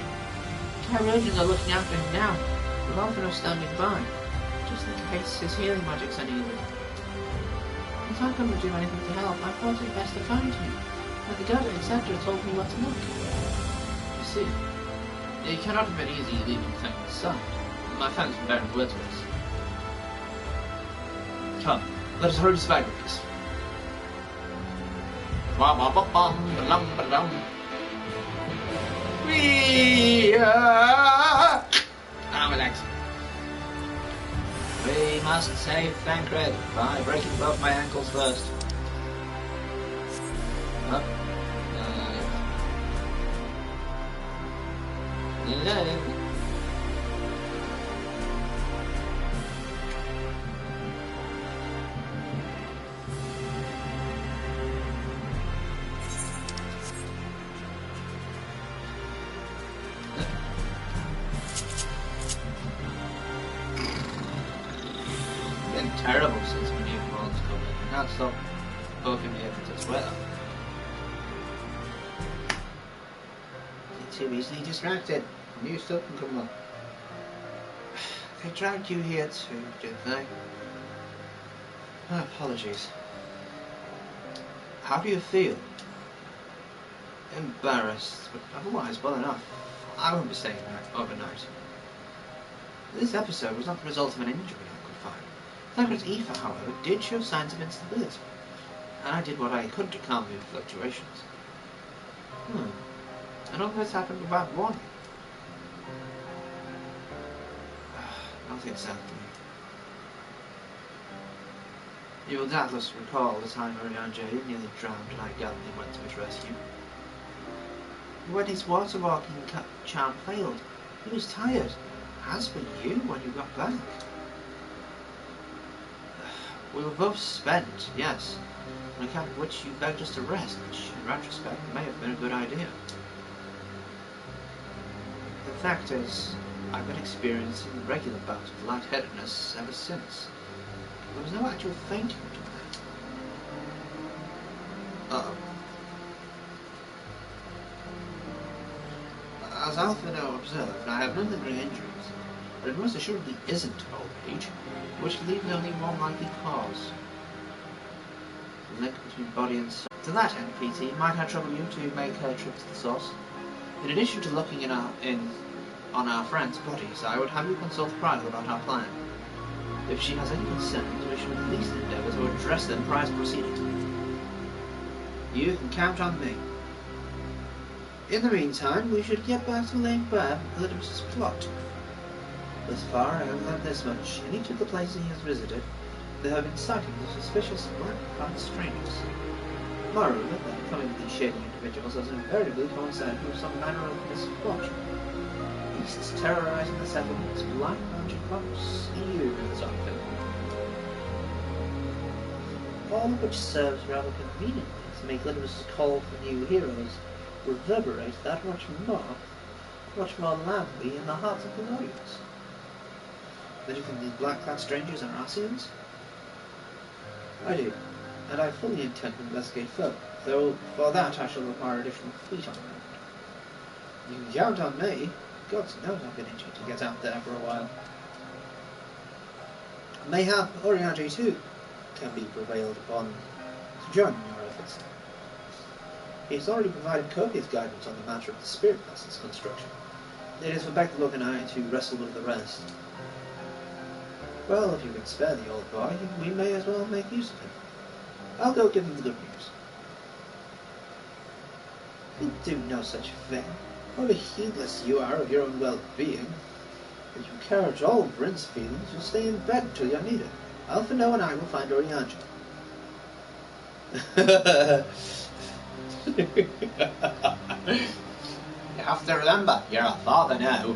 Chirurgeons are looking after him now, with Alphino standing by, just in case his healing magic's any good. If I couldn't do anything to help, I thought it best to find you. But the guard, etc. told me what to look. You see, it cannot have been easy leaving Thancred's side. My thanks for bearing words with us. Come, let us hurry to Spagarix. My legs. We must save Thancred by breaking both my ankles first. Up. Been terrible since my new phone's come in. Can't stop poking me if it's weather. You're too easily distracted. New stuff can come up. They dragged you here too, did they? My apologies. How do you feel? Embarrassed, but otherwise well enough. I won't be staying there overnight. This episode was not the result of an injury I could find. Thancred's ether, however, did show signs of instability, and I did what I could to calm the fluctuations. And all this happened without warning. Not exactly. You will doubtless recall the time Oriange nearly drowned and I gallantly went to his rescue. When his water walking charm failed, he was tired, as were you when you got back. We were both spent, yes, on account of which you begged us to rest, which, in retrospect, may have been a good idea. The fact is, I've been experiencing regular bouts of lightheadedness ever since. There was no actual fainting until then. Uh-oh. As Alphino observed, I have no lingering injuries, but it most assuredly isn't old age, which leaves only one likely cause. The link between body and soul. To that end, PT, might I trouble you to make a trip to the source? In addition to looking on our friends' bodies, I would have you consult Pride about our plan. If she has any concerns, we should at least endeavour to address them prior to proceeding. You can count on me. In the meantime, we should get back to Lane Bab and Elidibus' plot. Thus far, I have learned this much. In each of the places he has visited, there have been sightings of suspicious black-clad strangers. Moreover, the coming of these shady individuals has invariably coincided with some manner of misfortune. Beasts terrorizing the settlements, black magic monks, and so on. All of which serves rather conveniently to make Elidibus' call for new heroes reverberate that much more loudly in the hearts of the warriors. Then you think these black-clad strangers are Arceans? I do. and I fully intend to investigate further, though for that I shall require additional fleet on ground. You can count on me. Gods knows I've been itching to get out there for a while. Mayhap Oriage too can be prevailed upon to join in your efforts. He has already provided copious guidance on the matter of the spirit vessel's construction. It is for Becklock and I to wrestle with the rest. Well, if you can spare the old boy, we may as well make use of him. I'll go give him the good news. You'll do no such thing. However heedless you are of your own well-being, if you care at all for Bryn's feelings, you'll stay in bed until you're needed. Alphino and I will find Orianji. You have to remember, you're a father now.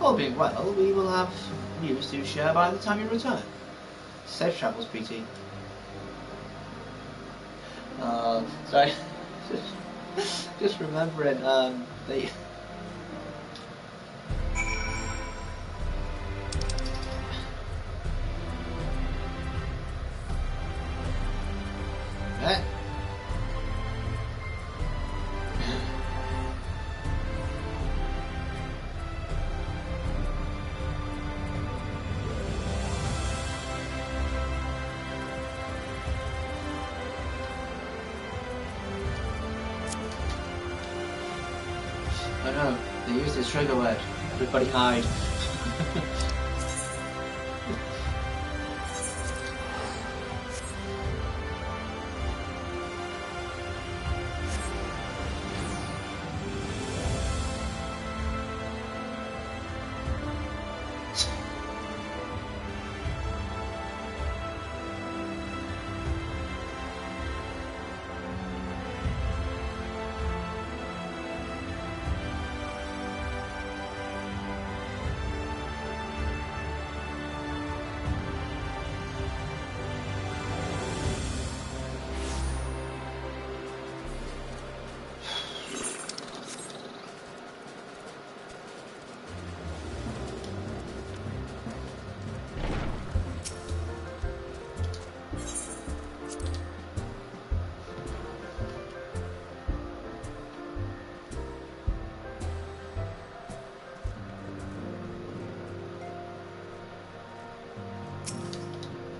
All being well, we will have news to share by the time you return. Safe travels, PT. Sorry. Just remembering, they... Eh? Oh no, they used his trigger word. Everybody hide.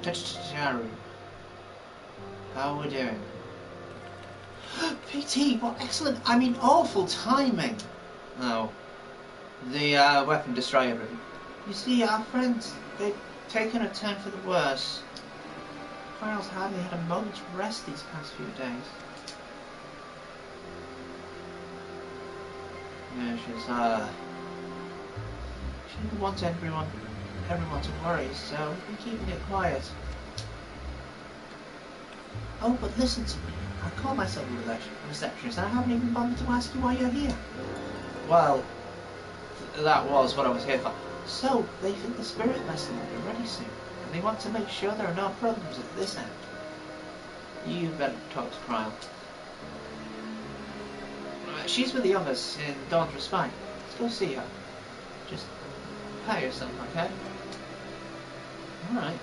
Jaru, how are we doing? PT, what excellent, I mean awful timing. Oh, the weapon destroyer room. You see, our friends, they've taken a turn for the worse. Kyle's hardly had a moment's rest these past few days. Yeah, she didn't want everyone to worry, so we're keeping it quiet. Oh, but listen to me. I call myself a receptionist and I haven't even bothered to ask you why you're here. Well, that was what I was here for. So, they think the spirit vessel will be ready soon, and they want to make sure there are no problems at this end. You better talk to Cryle. She's with the others in Dawn's Respite. Let's go see her. Just prepare yourself, okay? Alright.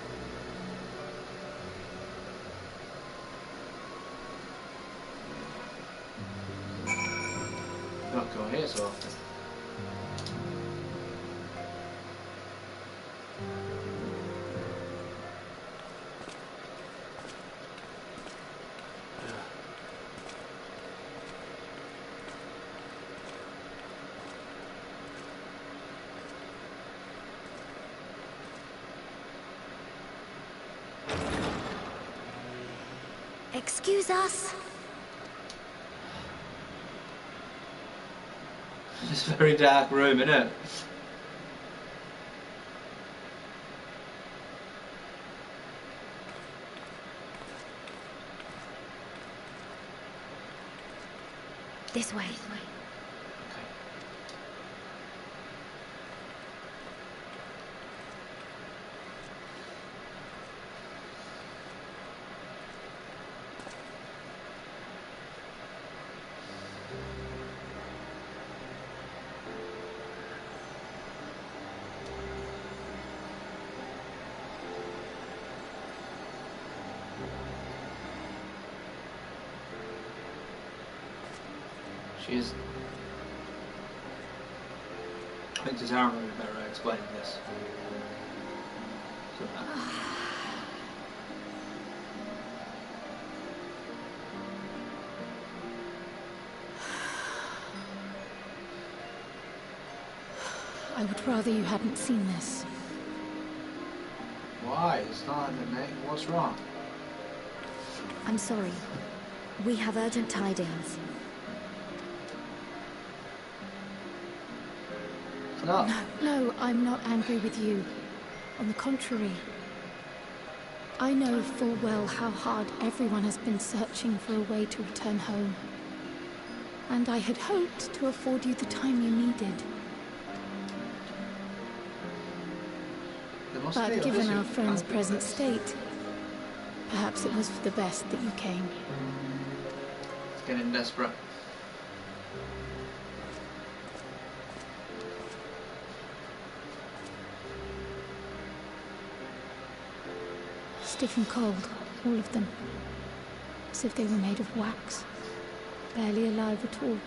Don't go here so often. Excuse us. It's a very dark room, isn't it? This way. She's. I think Tazara would be better at explaining this. So, I would rather you hadn't seen this. why? It's not in the name. What's wrong? I'm sorry. We have urgent tidings. No. No, I'm not angry with you. On the contrary. I know full well how hard everyone has been searching for a way to return home. And I had hoped to afford you the time you needed. But given our friend's present state, perhaps it was for the best that you came. It's getting desperate. Stiff and cold, all of them. As if they were made of wax. Barely alive at all.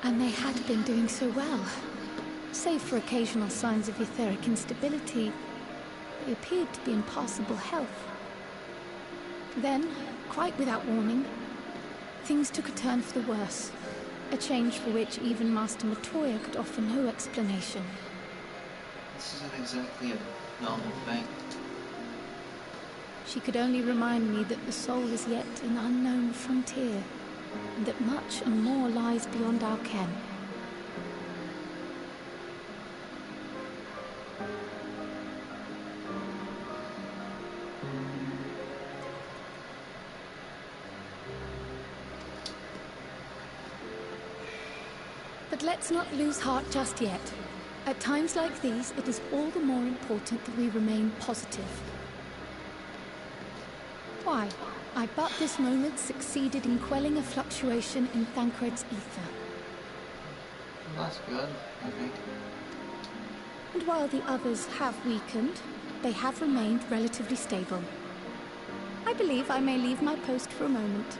And they had been doing so well. Save for occasional signs of etheric instability, they appeared to be in passable health. Then, quite without warning, things took a turn for the worse. A change for which even Master Matoya could offer no explanation. This isn't exactly a normal thing. She could only remind me that the soul is yet an unknown frontier, and that much and more lies beyond our ken. But let's not lose heart just yet. At times like these, it is all the more important that we remain positive. Why? I but this moment succeeded in quelling a fluctuation in Thancred's ether. Well, that's good, I think. And while the others have weakened, they have remained relatively stable. I believe I may leave my post for a moment.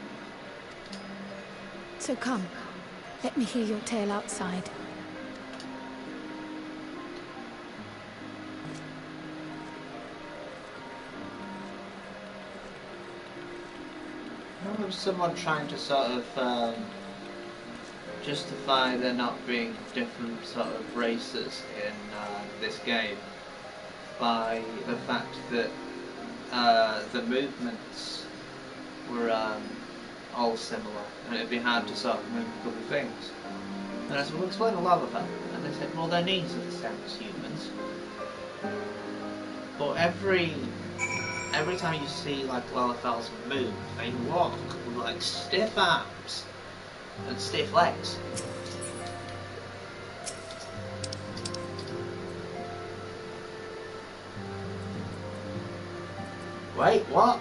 So come, let me hear your tale outside. There was someone trying to sort of justify there not being different sort of races in this game by the fact that the movements were all similar, and it'd be hard to sort of move other things. And I said, we'll explain a lot of that. And they said, well, their knees are the same as humans. But every time you see like Lalafels move, they walk with like stiff arms and stiff legs. Wait, what?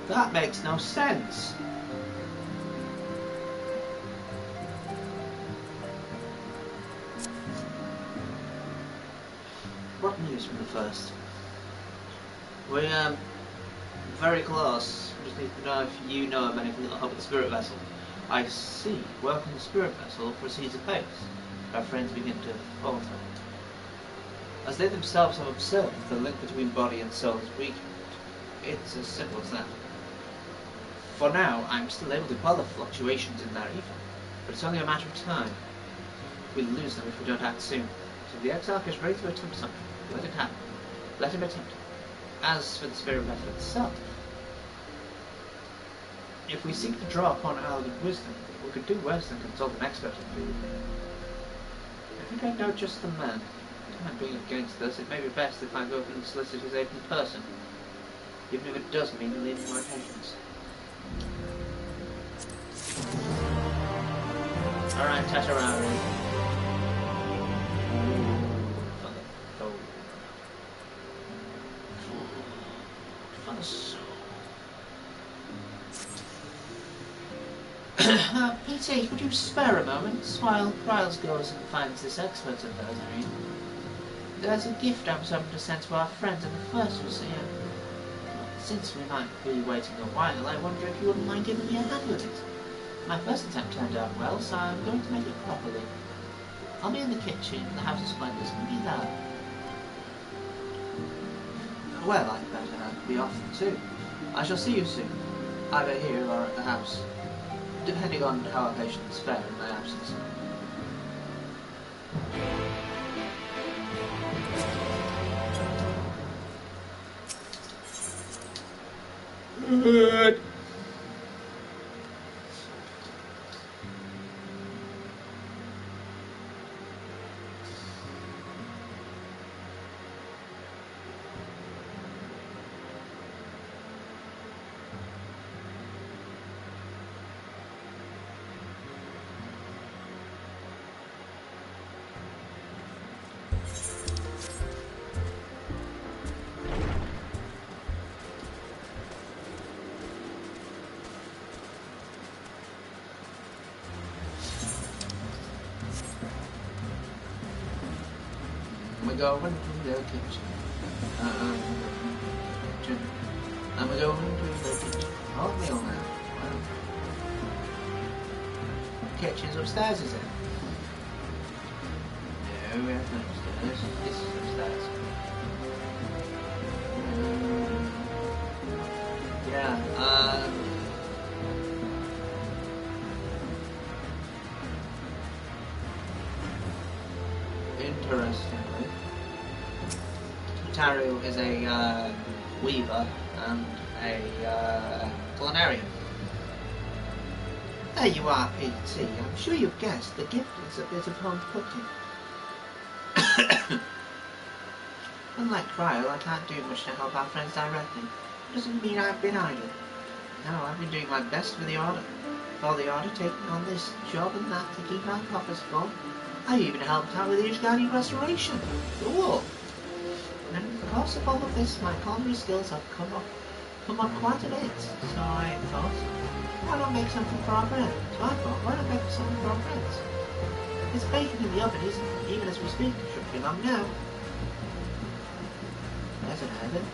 That makes no sense. What news from the first? We're very close. Just need to know if you know of anything that'll help with the spirit vessel. I see. Work on the spirit vessel proceeds apace. Our friends begin to falter. As they themselves have observed, the link between body and soul is weakened. It's as simple as that. For now, I'm still able to quell the fluctuations in their ether, but it's only a matter of time. We'll lose them if we don't act soon. So the Exarch is ready to attempt something. Let it happen. Let him attempt it. As for the spirit vessel itself, if we seek to draw upon our wisdom, we could do worse than consult an expert in the field. I think I know just the man. Time being against us, it may be best if I go and solicit his aid in person, even if it does mean leaving my attentions. Alright, Tatararu. PT, could you spare a moment while Riles goes and finds this expert of hers, Irene? There's a gift I was hoping to send to our friends at the first museum. Since we might be waiting a while, I wonder if you wouldn't mind giving me a hand with it. My first attempt turned out well, so I'm going to make it properly. I'll be in the kitchen. The house is splendid. Be there. Well, I'd better be off too. I shall see you soon, either here or at the house, depending on how our patients fare in my absence. Good. I'm going to the kitchen. I'm going to the kitchen. Oatmeal now. Wow. Kitchen's upstairs, is it? No, we have no upstairs. This is upstairs. Yeah, interestingly, Taru is a weaver and a culinarian. There you are, PT. I'm sure you've guessed the gift is a bit of home cooking. Unlike Cryo, I can't do much to help our friends directly. It doesn't mean I've been idle. No, I've been doing my best for the Order. For the Order, taking on this job and that to keep our coffers full. I even helped out with the Ishgani restoration. Cool. And in the course of all of this, my culinary skills have come up quite a bit. So I thought, why not make something for our friends? So I thought, why not make something for our friends? This bacon in the oven isn't, even as we speak, should be long now. There's an oven.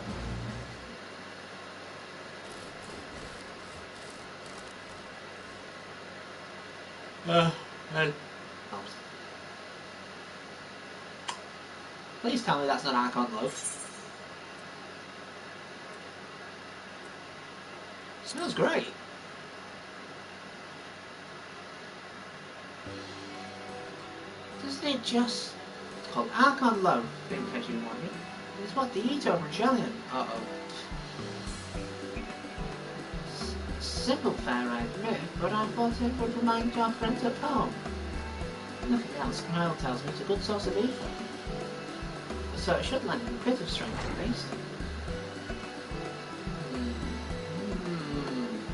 And please tell me that's not Archon loaf. Smells great. Doesn't it just... It's called Archon loaf, in case you wondered. It's what they eat over in Jellian. Uh-oh. Simple fare, I admit, but I thought it would remind our friends of home. Nothing else, Kyle tells me it's a good source of ether. So it should lend a bit of strength at least.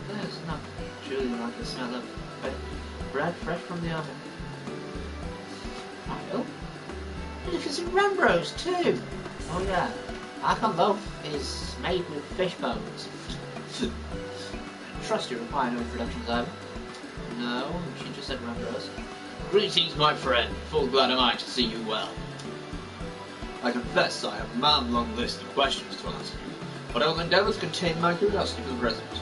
There's nothing truly like the smell of bread fresh from the oven. Kyle? Look, it's in Rambros too! Oh yeah, Archon loaf is made with fish bones. Trust you require no introductions either. No, she just said Rambros. Greetings, my friend. Full glad am I to see you well. I confess I have a man-long list of questions to ask you, but I will endeavour to contain my curiosity for the present.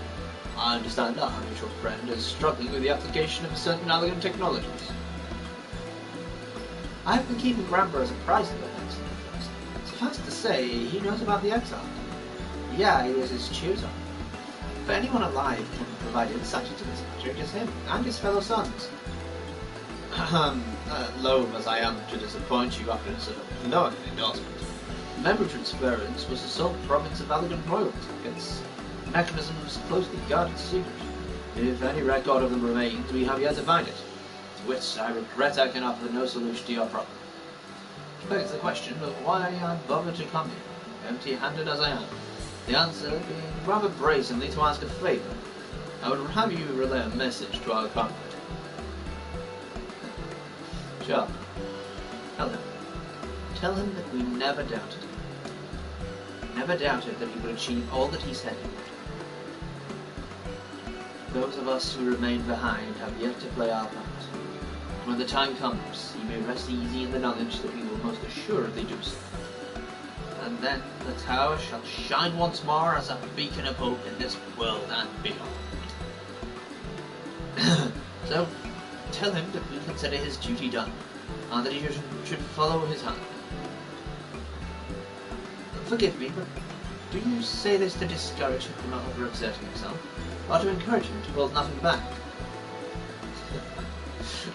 I understand our mutual friend is struggling with the application of certain elegant technologies. I have been keeping Rambros apprised of it. Suffice to say, he knows about the exile. Yeah, he is his tutor. If anyone alive can provide insight into this matter, it is him and his fellow sons. Loath as I am to disappoint you after such a glowing endorsement, memory transference was the sole province of elegant royalty. Its mechanism was a closely guarded secret. If any record of them remains, we have yet to find it. To which I regret I can offer no solution to your problem. Which begs the question of why I bothered to come here, empty-handed as I am. The answer being rather brazenly to ask a favour. I would have you relay a message to our convent. Sure. Tell him that we never doubted him. Never doubted that he would achieve all that he said he would. Those of us who remain behind have yet to play our part. When the time comes, you may rest easy in the knowledge that we will most assuredly do so. And then the tower shall shine once more as a beacon of hope in this world and beyond. So, tell him that we consider his duty done, and that he should follow his hand. Forgive me, but do you say this to discourage him from overexerting himself, or to encourage him to hold nothing back?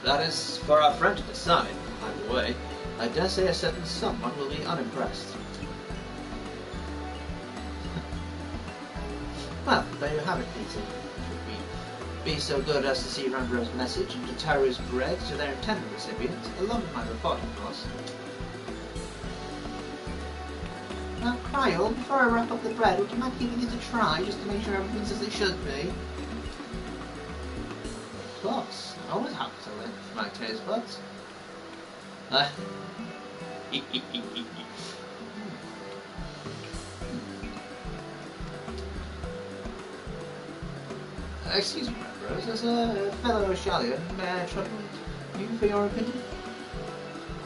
That is for our friend to decide. Either way, I dare say a certain someone will be unimpressed. Well, there you have it, Peter. Should we be so good as to see Rambo's message and to Taru's bread to their intended recipient, along with my report, of course. Now, Cryle, before I wrap up the bread, would you mind giving it a try, just to make sure everything's as it should be? Of course. I always have to lift my taste buds. Excuse me, Rose, as a fellow Shallion, may I trouble you for your opinion?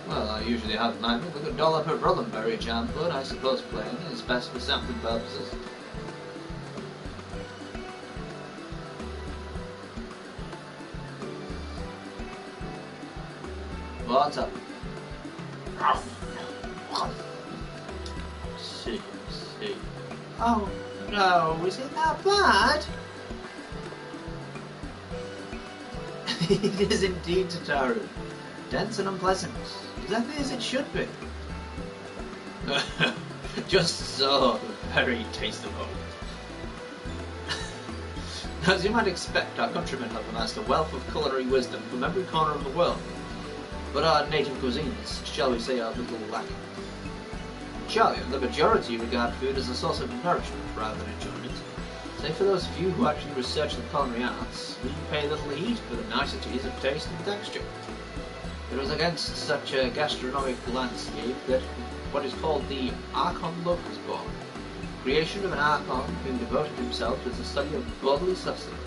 Well, I usually have in mind with a dollop of Rollenberry jam, but I suppose plain is best for sampling purposes. What's up? See. Oh, no, is it that bad? It is indeed, Tataru. Dense and unpleasant. Exactly as it should be. Just so, very tasteful. As you might expect, our countrymen have amassed a wealth of culinary wisdom from every corner of the world. But our native cuisines, shall we say, are a little lacking. Charlie, the majority regard food as a source of nourishment rather than enjoyment. Save for those few who actually research the culinary arts, we pay little heed for the niceties of taste and texture. It was against such a gastronomic landscape that what is called the Archon look was born. Creation of an Archon who devoted himself to the study of bodily sustenance.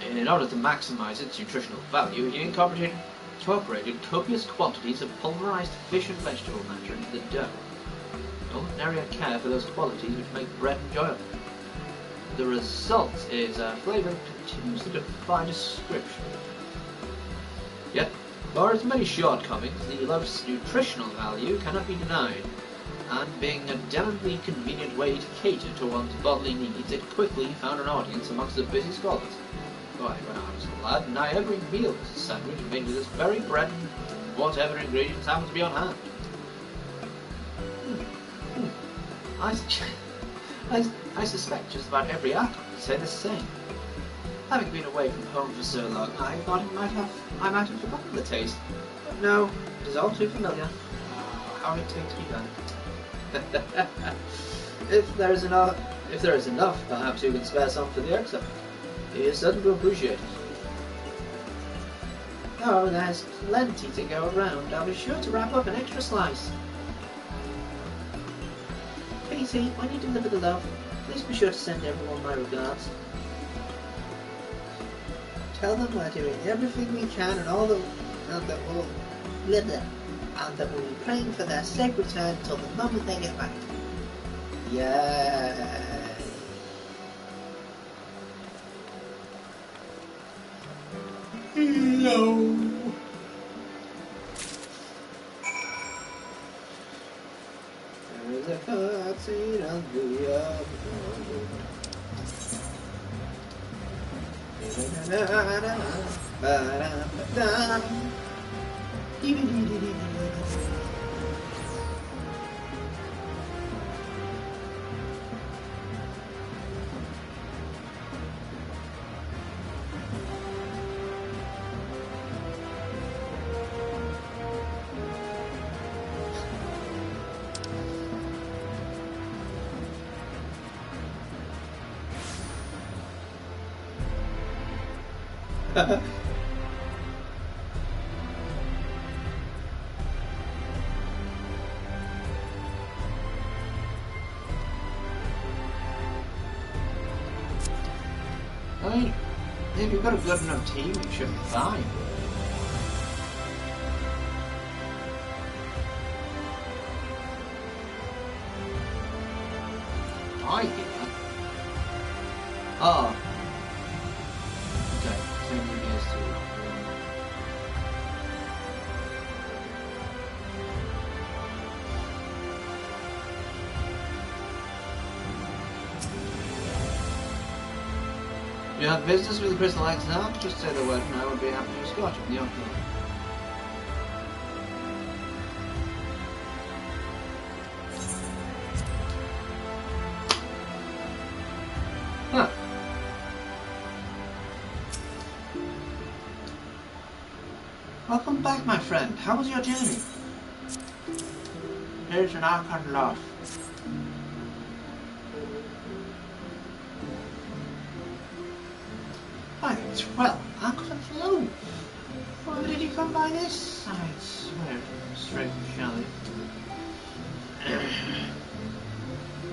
In order to maximize its nutritional value, he incorporated copious quantities of pulverized fish and vegetable matter into the dough. Ordinary care for those qualities which make bread enjoyable. The result is a flavour that continues to defy description. Yet, for its many shortcomings, the loaf's nutritional value cannot be denied, and being a damnably convenient way to cater to one's bodily needs, it quickly found an audience amongst the busy scholars. Why, when I was a lad, nigh every meal was a sandwich made with this very bread and whatever ingredients happened to be on hand. I suspect just about every Archon would say the same. Having been away from home for so long, I thought I might have forgotten the taste. But no, it is all too familiar. Oh, how it takes me back. If there is enough, perhaps you can spare some for the exile. He is certain to appreciate it. Oh, there's plenty to go around. I'll be sure to wrap up an extra slice. Katie, when you deliver the loaf, please be sure to send everyone my regards. Tell them we're doing everything we can and that we'll be praying for their safe return until the moment they get back. Yay! No. There is a cutscene on the If you've got a good enough team, you should be fine. I get that. Oh. Okay, so you guys do. You have business with the Crystal Axe now? Just say the word and I would be happy to escort you from the outfit. Huh. Welcome back, my friend. How was your journey? Here's an Archon lot. Why, it's well, Archon flow. Why did you come by this? I swear, straight from Shelley.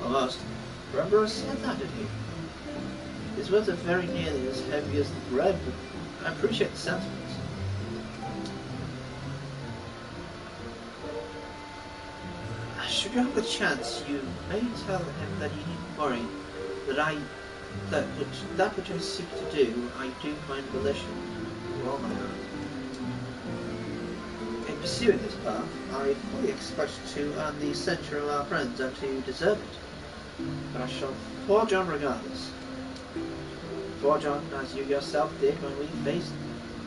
Almost. Remember I said that, did he? His words are very nearly as heavy as the bread, but I appreciate the sentiments. Should you have a chance, you may tell him that he needn't worry, that which I seek to do, I do find volition with all my heart. In pursuing this path, I fully expect to earn the censure of our friends and to deserve it. But I shall forge on regardless. Forge on as you yourself did when faced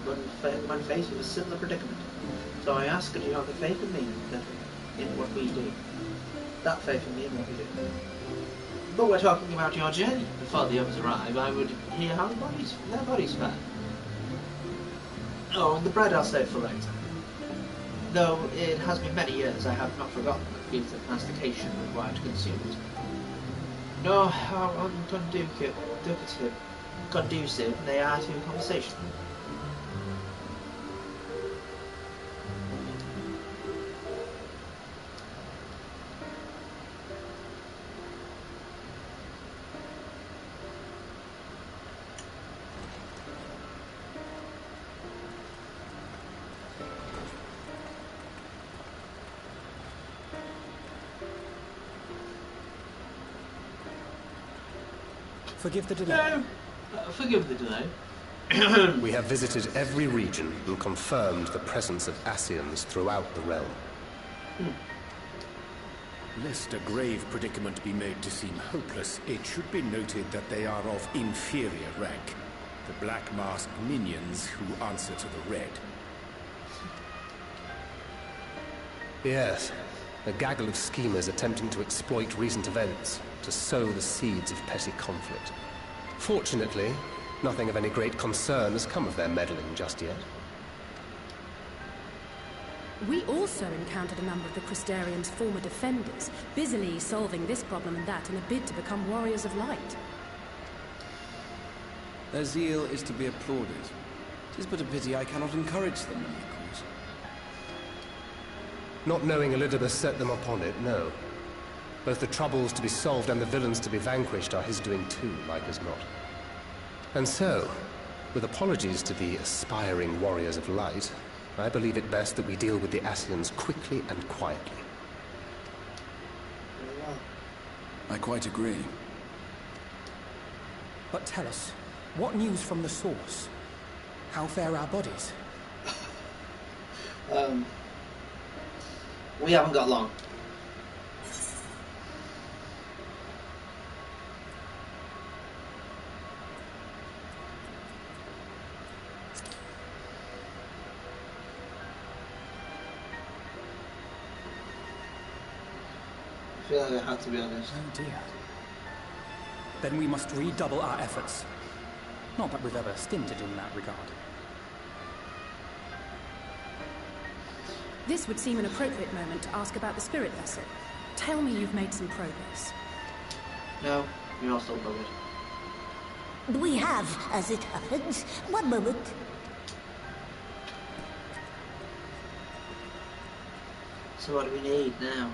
with a similar predicament. So I ask that you have the faith in me in what we do. That faith in me in what we do. But we're talking about your journey. Before the others arrive, I would hear how their bodies fare. Oh, and the bread I'll save for later. Though it has been many years, I have not forgotten the feats of mastication required to consume it. Nor how conducive they are to conversation. Forgive the delay. Forgive the delay. We have visited every region and confirmed the presence of Ascians throughout the realm. Lest a grave predicament be made to seem hopeless, it should be noted that they are of inferior rank. The black masked minions who answer to the red. Yes, a gaggle of schemers attempting to exploit recent events to sow the seeds of petty conflict. Fortunately, nothing of any great concern has come of their meddling just yet. We also encountered a number of the Crystarium's former defenders, busily solving this problem and that in a bid to become warriors of light. Their zeal is to be applauded. It is but a pity I cannot encourage them in their cause. Not knowing Elidibus set them upon it, no. Both the troubles to be solved and the villains to be vanquished are his doing too, like as not. And so, with apologies to the aspiring warriors of light, I believe it best that we deal with the Ascians quickly and quietly. I quite agree. But tell us, what news from the source? How fare our bodies? We haven't got long. I feel like I had to be honest. Oh dear. Then we must redouble our efforts. Not that we've ever stinted in that regard. This would seem an appropriate moment to ask about the spirit vessel. Tell me you've made some progress. No, you're all still buggered. We have, as it happens. One moment. So what do we need now?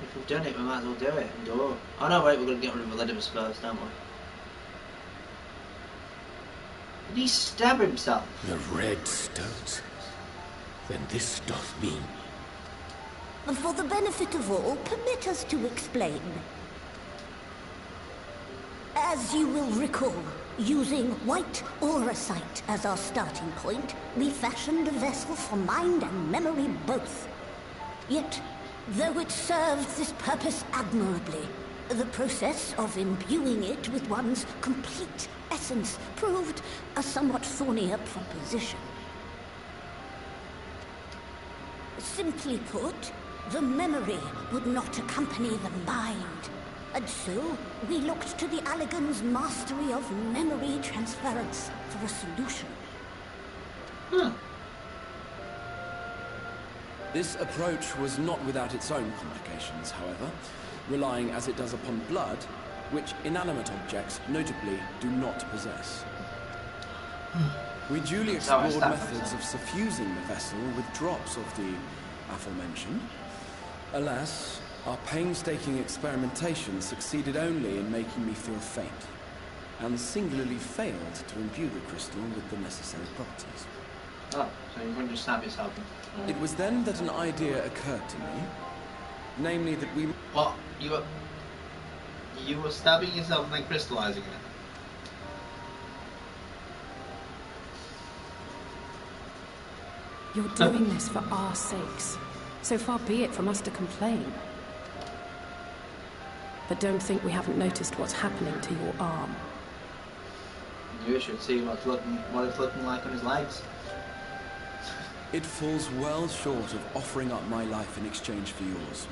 If we've done it, we might as well do it and go. Oh no, wait, we're going to get rid of Elidibus first, aren't we? he stab himself? The red stones. Then this doth mean... For the benefit of all, permit us to explain. As you will recall, using white auracite as our starting point, we fashioned a vessel for mind and memory both. Yet, though it served this purpose admirably, the process of imbuing it with one's complete essence proved a somewhat thornier proposition. Simply put, the memory would not accompany the mind. And so, we looked to the Allegan's mastery of memory transference for a solution. This approach was not without its own complications, however, relying as it does upon blood, which inanimate objects, notably, do not possess. We duly explored methods of suffusing the vessel with drops of the aforementioned. Alas, our painstaking experimentation succeeded only in making me feel faint, and singularly failed to imbue the crystal with the necessary properties. Oh, so you wouldn't just stab yourself? It was then that an idea occurred to me, namely that we... What? You were stabbing yourself and then crystallizing it? You're doing this for our sakes. So far be it from us to complain. But don't think we haven't noticed what's happening to your arm. You should see what it's looking like on his legs. It falls well short of offering up my life in exchange for yours,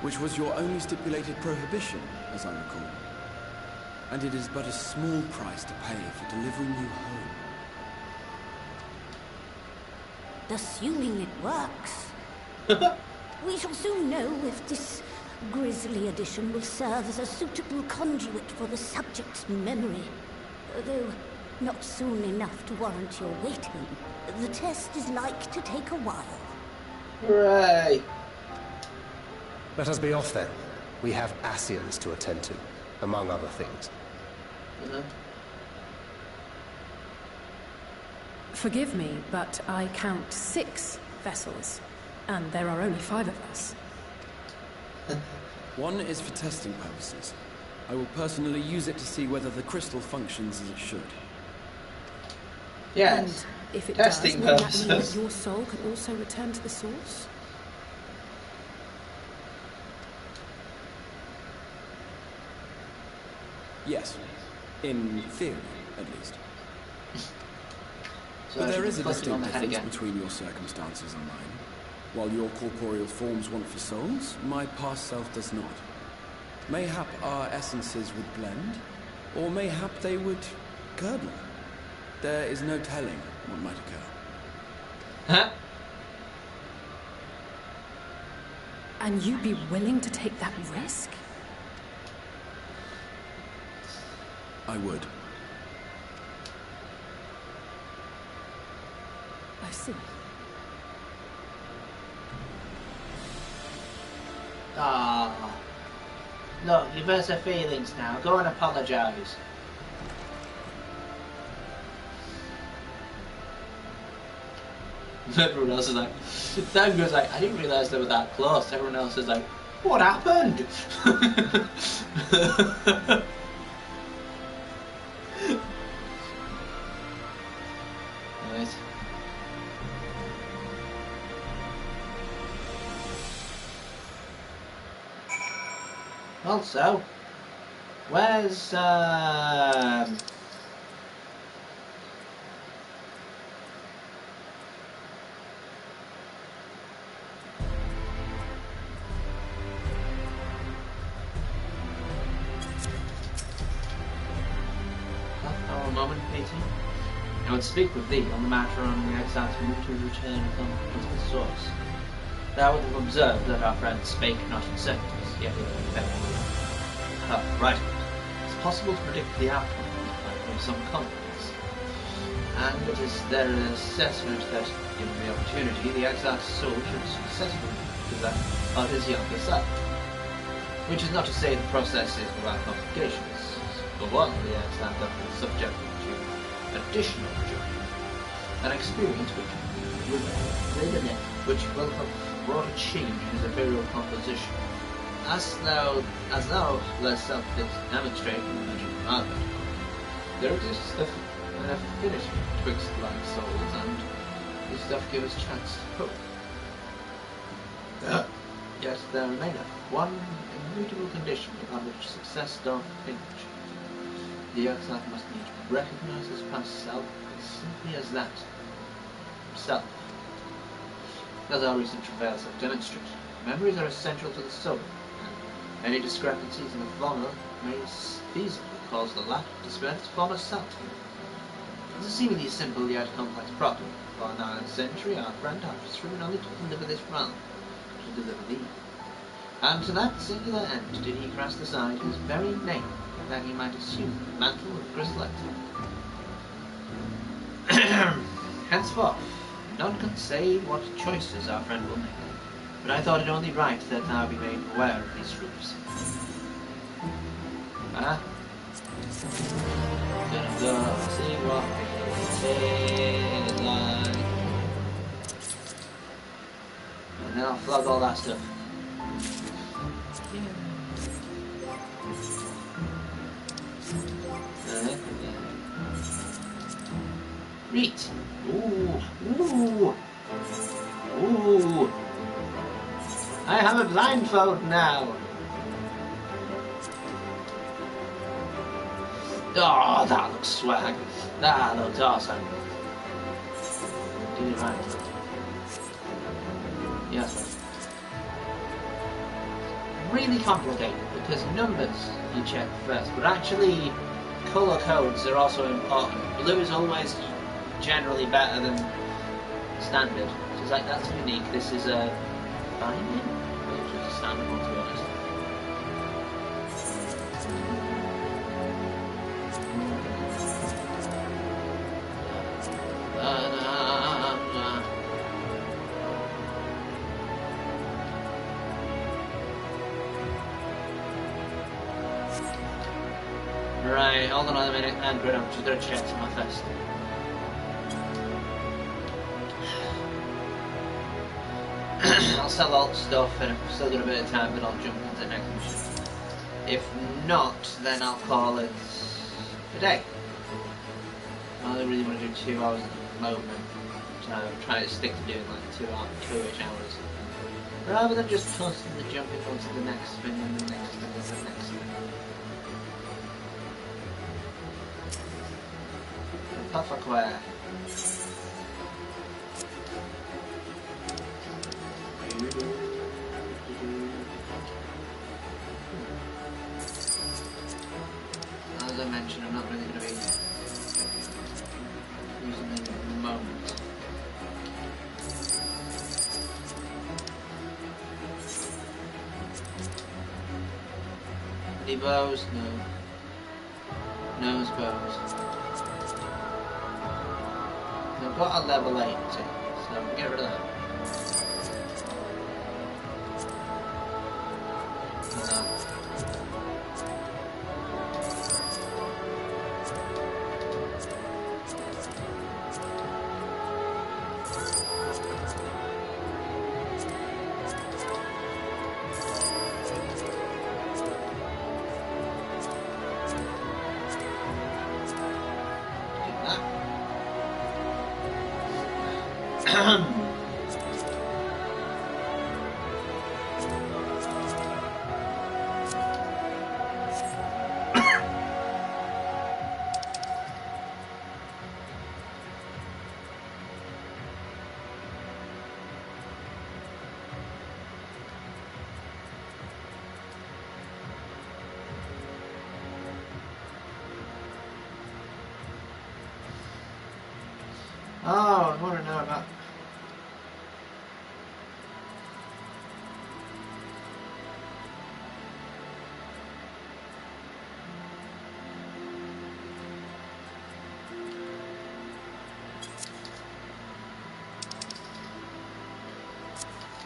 which was your only stipulated prohibition, as I recall. And it is but a small price to pay for delivering you home. Assuming it works. We shall soon know if this grisly addition will serve as a suitable conduit for the subject's memory. Though not soon enough to warrant your waiting. The test is like to take a while. Hooray! Let us be off then. We have Ascians to attend to, among other things. Forgive me, but I count 6 vessels, and there are only 5 of us. One is for testing purposes. I will personally use it to see whether the crystal functions as it should. Yes. And if it Testing does, wouldn't that mean purposes. that your soul can also return to the source? Yes. In theory, at least. So But I there should is a flick it on distinct the head difference again. between your circumstances and mine. While your corporeal forms want for souls, my past self does not. Mayhap our essences would blend, or mayhap they would curdle. There is no telling what might occur. Huh? And you'd be willing to take that risk? I would. I see. Ah. Look, you've hurt her feelings now. Go and apologise. Everyone else is like, Dan goes like, I didn't realise they were that close. Everyone else is like, what happened? Right. Also, where's a moment, Katie. I would speak with thee on the matter on the exact route to return from the source. Thou would have observed that our friends spake not in circles, yet with effect. Right. It's possible to predict the outcome of some conflicts. And it is their assessment that, given the opportunity, the exiled soul should successfully do that of his younger self. Which is not to say the process is without complications. For one, the exiled is subject to additional joy. An experience which will have brought a change in his imperial composition. As thou thyself didst demonstrate in the Legend of Margaret, there exists an affinity twixt like souls, and this doth give us chance to hope. Yet there remaineth one immutable condition upon which success doth hinge. The exile must needs recognise his past self as simply as that. Self. As our recent travails have demonstrated, memories are essential to the soul, and any discrepancies in the former may feasibly cause the latter to spend its former self. It's a seemingly simple yet complex problem. For now in a century, our friend hath striven only to deliver this realm, to deliver thee. And to that singular end did he cast aside his very name, that he might assume the mantle of crystal exile. Henceforth, none can say what choices our friend will make, but I thought it only right that thou be made aware of these truths. Gonna go see what it is like, and then I'll flog all that stuff. Read. Ooh. I have a blindfold now. Oh, that looks swag. That looks awesome. Did it right. Yes. Really complicated because numbers you check first, but actually color codes are also important. Blue is always generally better than standard. So it's like, that's unique. This is a binding, which is a standard one, to be honest. Right, hold on a minute, and I'm just gonna check my first. I'll sell alt stuff, and if I've still got a bit of time, then I'll jump into the next mission. If not, then I'll call it a day. I only really want to do 2 hours at the moment, so I'm trying to stick to doing like 2-ish hours. Rather than just constantly jumping onto the next thing and the next thing and the next thing. FFXIV. As I mentioned, I'm not really going to be using them at the moment. Any bows? No. No bows. I've got a level 80, so I'll get rid of that. Oh, I want to know about...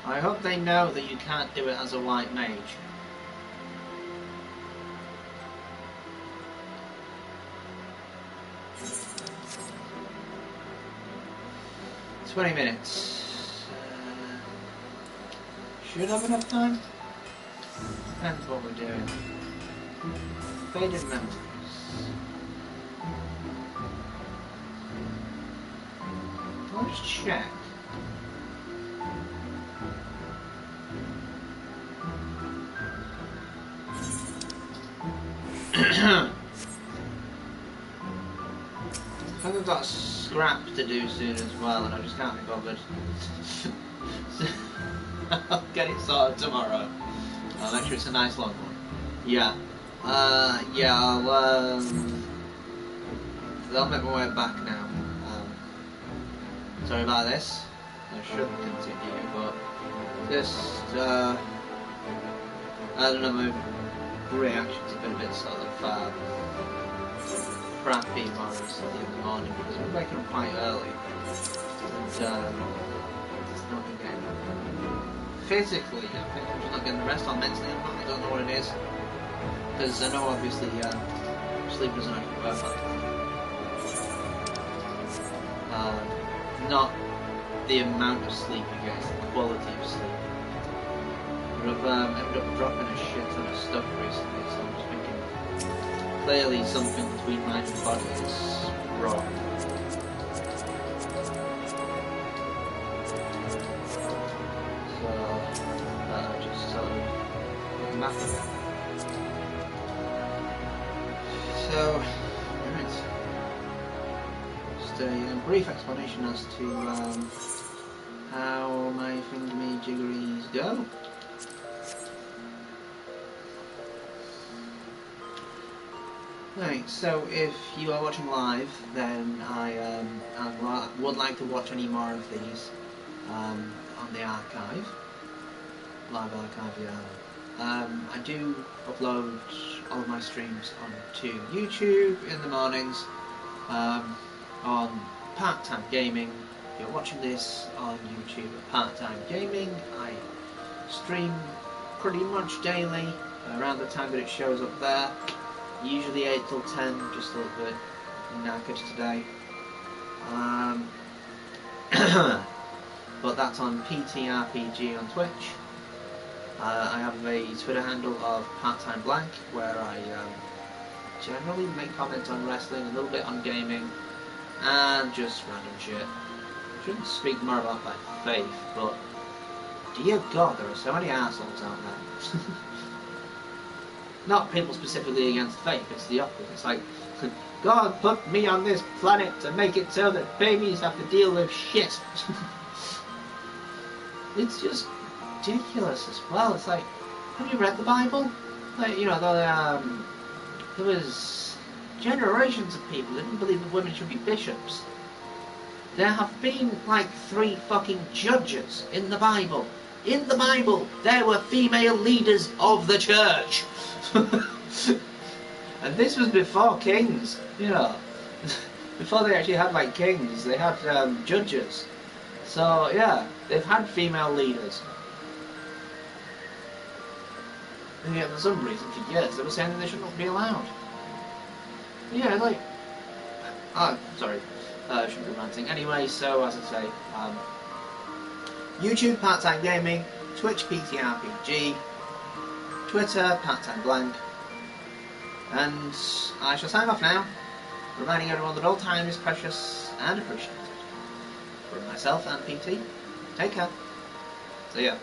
I hope they know that you can't do it as a white mage. 20 minutes. Should have enough time? Depends what we're doing. Faded memories. Let's check. I think I've got a scrap to do soon as well, and I just can't be bothered. I'll get it sorted tomorrow. I'll make sure it's a nice long one. Yeah. Yeah, I'll make my way back now. Sorry about this. I shouldn't continue, but just, I don't know, my reactions have been a bit sort of, crappy mornings in the morning because we're waking up quite early. And, it's not again. Physically, I think I'm just not getting the rest on. Mentally, I'm not. I don't know what it is. Because I know, obviously, sleep doesn't actually work like that. Not the amount of sleep you get, it's the quality of sleep. I've ended up dropping a shit ton of stuff recently, so I'm just thinking, clearly something between mind and body is wrong. Just sort of map of it. So, right. Just a brief explanation as to how my thingamajiggeries go. Right, so if you are watching live, then I would like to watch any more of these on the archive. Live archive, yeah. I do upload all of my streams onto YouTube in the mornings on Part-Time Gaming. If you're watching this on YouTube at Part-Time Gaming, I stream pretty much daily around the time that it shows up there. Usually 8 till 10, just a little bit knackered today. But that's on PTRPG on Twitch. I have a Twitter handle of Part-Time Blank, where I generally make comments on wrestling, a little bit on gaming, and just random shit. Shouldn't speak more about my faith, but dear God, there are so many assholes out there. Not people specifically against faith, it's the opposite. It's like, God put me on this planet to make it so that babies have to deal with shit. It's just ridiculous as well. It's like, have you read the Bible? Like, you know, there was generations of people that didn't believe that women should be bishops. There have been like 3 fucking judges in the Bible. In the Bible, there were female leaders of the church. And this was before kings, you know. Before they actually had like kings, they had judges. So yeah, they've had female leaders. And yet for some reason for years they were saying that they should not be allowed. Yeah, like, oh, sorry, I shouldn't be ranting. Anyway, so as I say, YouTube Part-Time Gaming, Twitch PTRPG, Twitter Part-Time Blank, and I shall sign off now, reminding everyone that all time is precious and appreciated. From myself and PT, take care. See ya.